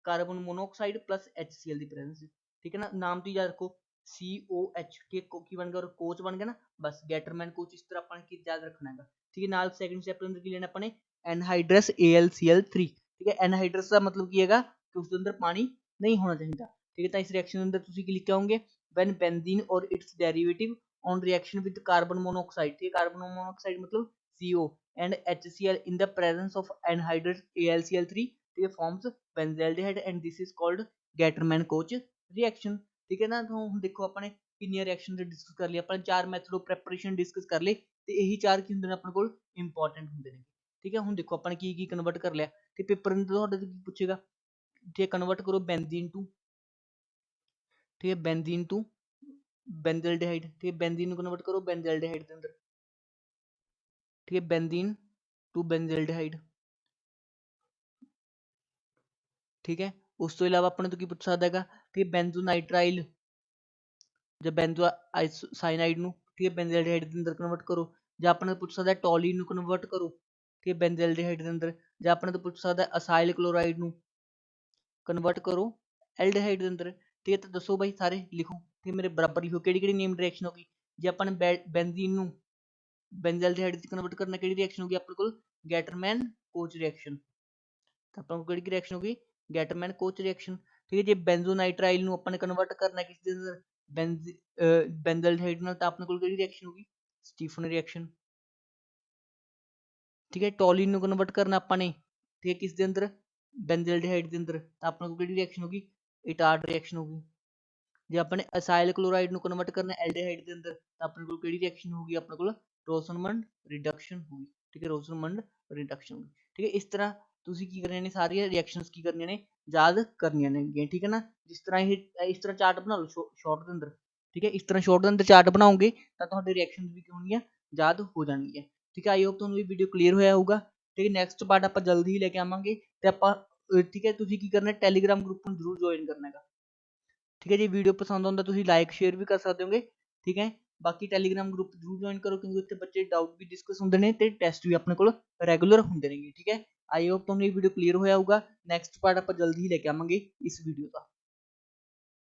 ਕਾਰਬਨ ਮੋਨੋਆਕਸਾਈਡ ਪਲੱਸ HCl ਦੀ ਪ੍ਰੈਜ਼ੈਂਸ। ਠੀਕ ਹੈ ਨਾ, ਨਾਮ ਤੋਂ ਯਾਦ ਰੱਖੋ COH। ਠੀਕ ਹੈ, ਕੀ ਬਣ ਗਿਆ, ਕੋਚ ਬਣ ਗਿਆ ਨਾ, ਬਸ ਗੈਟਰਮੈਨ ਕੋਚ ਇਸ ਤਰ੍ਹਾਂ ਆਪਾਂ ਨੇ ਕੀ ਯਾਦ ਰੱਖਣਾ ਹੈਗਾ। ਠੀਕ ਹੈ, ਨਾਲ ਸੈਕਿੰਡ ਸਟੈਪ ਦੇ ਅੰਦਰ ਕੀ ਲੈਣਾ ਆਪਾਂ ਨੇ, ਐਨਹਾਈਡਰਸ AlCl3। ਠੀਕ ਹੈ, ਐਨਹਾਈਡਰਸ ਦਾ ਮਤਲਬ ਕੀ ਹੈਗਾ ਕਿ ਉਸ ਦੇ ਅੰਦਰ ਪਾਣੀ ਨਹੀਂ ਹੋਣਾ ਚਾਹੀਦਾ। ਠੀਕ ਹੈ, ਤਾਂ ਇਸ ਰਿਐਕਸ਼ਨ ਦੇ ਅੰਦਰ ਤੁਸੀਂ ਕੀ ਲਿਖ ਕੇ ਆਓਗੇ, when benzene or its derivative on reaction with carbon monoxide। ठीक है, carbon monoxide मतलब CO and HCl in the presence of anhydrous AlCl3, ठीक है, forms benzaldehyde and this is called Gatterman-Koch reaction। ठीक है ना, तो ਹੁਣ ਦੇਖੋ ਆਪਾਂ ਨੇ ਕਿੰਨੀਆਂ ਰਿਐਕਸ਼ਨ ਡਿਸਕਸ ਕਰ ਲਈ, ਆਪਾਂ ਨੇ 4 ਮੈਥਡ ਆਫ ਪ੍ਰੈਪਰੇਸ਼ਨ ਡਿਸਕਸ ਕਰ ਲਏ, ਤੇ ਇਹੀ 4 ਕੀ ਹੁੰਦੇ ਨੇ ਆਪਣੇ ਕੋਲ, ਇੰਪੋਰਟੈਂਟ ਹੁੰਦੇ ਨੇ। ਠੀਕ ਹੈ, ਹੁਣ ਦੇਖੋ ਆਪਾਂ ਨੇ ਕੀ ਕਨਵਰਟ ਕਰ ਲਿਆ, ਤੇ ਪੇਪਰ ਅੰਦਰ ਤੁਹਾਡੇ ਤੋਂ ਕੀ ਪੁੱਛੇਗਾ, ਠੀਕ ਹੈ, ਕਨਵਰਟ ਕਰੋ ਬੈਂਜ਼ੀਨ ਟੂ, ठीक है, बेंजीन टू बेंजल्डेहाइड। ठीक है, बेंजीन को कन्वर्ट करो बेंजल्डेहाइड के अंदर। ठीक है, बेंजीन टू बेंजल्डेहाइड। ठीक है, उस तो इलावा अपने तो की पूछ सकता है, ठीक है, बेंजोनाइट्राइल ਜਾਂ ਬੈਂਜ਼ੋਸਾਇਨਾਈਡ ਨੂੰ, ठीक है, बेंजल्डेहाइड के अंदर कन्वर्ट करो। ਜਾਂ अपने पूछ सकता है टॉलिन ਨੂੰ कन्वर्ट करो, ठीक है, बेंजल्डेहाइड के अंदर। ਜਾਂ अपने तो पूछ सकता है असाइल क्लोराइड ਨੂੰ कन्वर्ट करो एल्डिहाइड के अंदर। ठीक है, तो दसो भाई सारे लिखो, ठीक है, मेरे बराबर लिखो ਕਿਹੜੀ ਨੇਮ ਰਿਐਕਸ਼ਨ ਹੋਗੀ। ਜੇ ਆਪਾਂ ਨੇ ਬੈਂਜ਼ੀਨ ਨੂੰ ਬੈਂਜ਼ਲਡੇਹਾਈਡ ਚ ਕਨਵਰਟ ਕਰਨਾ, ਕਿਹੜੀ ਰਿਐਕਸ਼ਨ ਹੋਗੀ ਆਪਣੇ ਕੋਲ, ਗੈਟਰਮੈਨ ਕੋਚ ਰਿਐਕਸ਼ਨ। ਤਾਂ ਆਪਾਂ ਕੋਲ ਕਿਹੜੀ ਰਿਐਕਸ਼ਨ ਹੋਗੀ, ਗੈਟਰਮੈਨ ਕੋਚ ਰਿਐਕਸ਼ਨ। ਠੀਕ ਹੈ, ਜੇ ਬੈਂਜ਼ੋਨਾਈਟ੍ਰਾਈਲ ਨੂੰ ਆਪਾਂ ਨੇ ਕਨਵਰਟ ਕਰਨਾ ਕਿਸ ਦੇ ਅੰਦਰ, ਬੈਂਜ਼ਲਡੇਹਾਈਡ ਨਾਲ ਤਾਂ ਆਪਣੇ ਕੋਲ ਕਿਹੜੀ ਰਿਐਕਸ਼ਨ ਹੋਗੀ, ਸਟੀਫਨ ਰਿਐਕਸ਼ਨ। ਠੀਕ ਹੈ, ਟੋਲਿਨ ਨੂੰ ਕਨਵਰਟ ਕਰਨਾ ਆਪਾਂ ਨੇ, ਠੀਕ ਹੈ, ਕਿਸ ਦੇ ਅੰਦਰ, ਬੈਂਜ਼ਲਡੇਹਾਈਡ ਦੇ ਅੰਦਰ, ਤਾਂ ਆਪਣੇ ਕੋਲ ਕਿਹੜੀ ਰਿਐਕਸ਼ਨ ਹੋਗੀ, ਇਟਾਰਡ ਰਿਐਕਸ਼ਨ ਹੋਗੀ। ਜੇ ਆਪਣੇ ਅਸਾਈਲ ਕਲੋਰਾਈਡ ਨੂੰ ਕਨਵਰਟ ਕਰਨਾ ਐਲਡੀਹਾਈਡ ਦੇ ਅੰਦਰ, ਤਾਂ ਆਪਣੇ ਕੋਲ ਕਿਹੜੀ ਰਿਐਕਸ਼ਨ ਹੋਊਗੀ, ਆਪਣੇ ਕੋਲ ਰੋਸਨਮੰਡ ਰਿਡਕਸ਼ਨ ਹੋਊਗੀ। ਠੀਕ ਹੈ, ਰੋਸਨਮੰਡ ਰਿਡਕਸ਼ਨ। ਠੀਕ ਹੈ, ਇਸ ਤਰ੍ਹਾਂ ਤੁਸੀਂ ਕੀ ਕਰਨੀਆਂ ਨੇ, ਸਾਰੀਆਂ ਰਿਐਕਸ਼ਨਸ ਕੀ ਕਰਨੀਆਂ ਨੇ, ਯਾਦ ਕਰਨੀਆਂ ਨੇ। ਠੀਕ ਹੈ ਨਾ, ਜਿਸ ਤਰ੍ਹਾਂ ਇਹ ਇਸ ਤਰ੍ਹਾਂ ਚਾਰਟ ਬਣਾ ਲਓ ਸ਼ਾਰਟ ਦੇ ਅੰਦਰ। ਠੀਕ ਹੈ, ਇਸ ਤਰ੍ਹਾਂ ਸ਼ਾਰਟ ਦੇ ਅੰਦਰ ਚਾਰਟ ਬਣਾਓਗੇ ਤਾਂ ਤੁਹਾਡੇ ਰਿਐਕਸ਼ਨ ਵੀ ਹੋਣਗੀਆਂ, ਯਾਦ ਹੋ ਜਾਣਗੀਆਂ। ਠੀਕ ਹੈ, ਆਈ ਹੋਪ ਤੁਹਾਨੂੰ ਇਹ ਵੀਡੀਓ ਕਲੀਅਰ ਹੋਇਆ ਹੋਊਗਾ। ਠੀਕ ਹੈ, ਨੈਕਸਟ ਪਾਰਟ ਆਪਾਂ ਜਲਦੀ ਹੀ ਲੈ ਕੇ ਆਵਾਂਗੇ ਤੇ ਆਪਾਂ ਠੀਕ ਹੈ, ਤੁਸੀਂ ਕੀ ਕਰਨਾ, ਟੈਲੀਗ੍ਰਾਮ ਗਰੁੱਪ ਨੂੰ ਜ਼ਰੂਰ ਜੁਆਇਨ ਕਰਨਾ ਹੈਗਾ। ਠੀਕ ਹੈ, ਜੇ ਵੀਡੀਓ ਪਸੰਦ ਆਉਂਦਾ ਤੁਸੀਂ ਲਾਈਕ ਸ਼ੇਅਰ ਵੀ ਕਰ ਸਕਦੇ ਹੋਗੇ। ਠੀਕ ਹੈ, ਬਾਕੀ ਟੈਲੀਗ੍ਰਾਮ ਗਰੁੱਪ ਜ਼ਰੂਰ ਜੁਆਇਨ ਕਰੋ, ਕਿਉਂਕਿ ਉੱਥੇ ਬੱਚੇ ਡਾਊਟ ਵੀ ਡਿਸਕਸ ਹੁੰਦੇ ਨੇ ਤੇ ਟੈਸਟ ਵੀ ਆਪਣੇ ਕੋਲ ਰੈਗੂਲਰ ਹੁੰਦੇ ਨੇਗੇ। ਠੀਕ ਹੈ, ਆਈ ਹੋਪ ਤੁਹਾਨੂੰ ਇਹ ਵੀਡੀਓ ਕਲੀਅਰ ਹੋਇਆ ਹੋਊਗਾ। ਨੈਕਸਟ ਪਾਰਟ ਆਪਾਂ ਜਲਦੀ ਹੀ ਲੈ ਕੇ ਆਵਾਂਗੇ ਇਸ ਵੀਡੀਓ ਦਾ।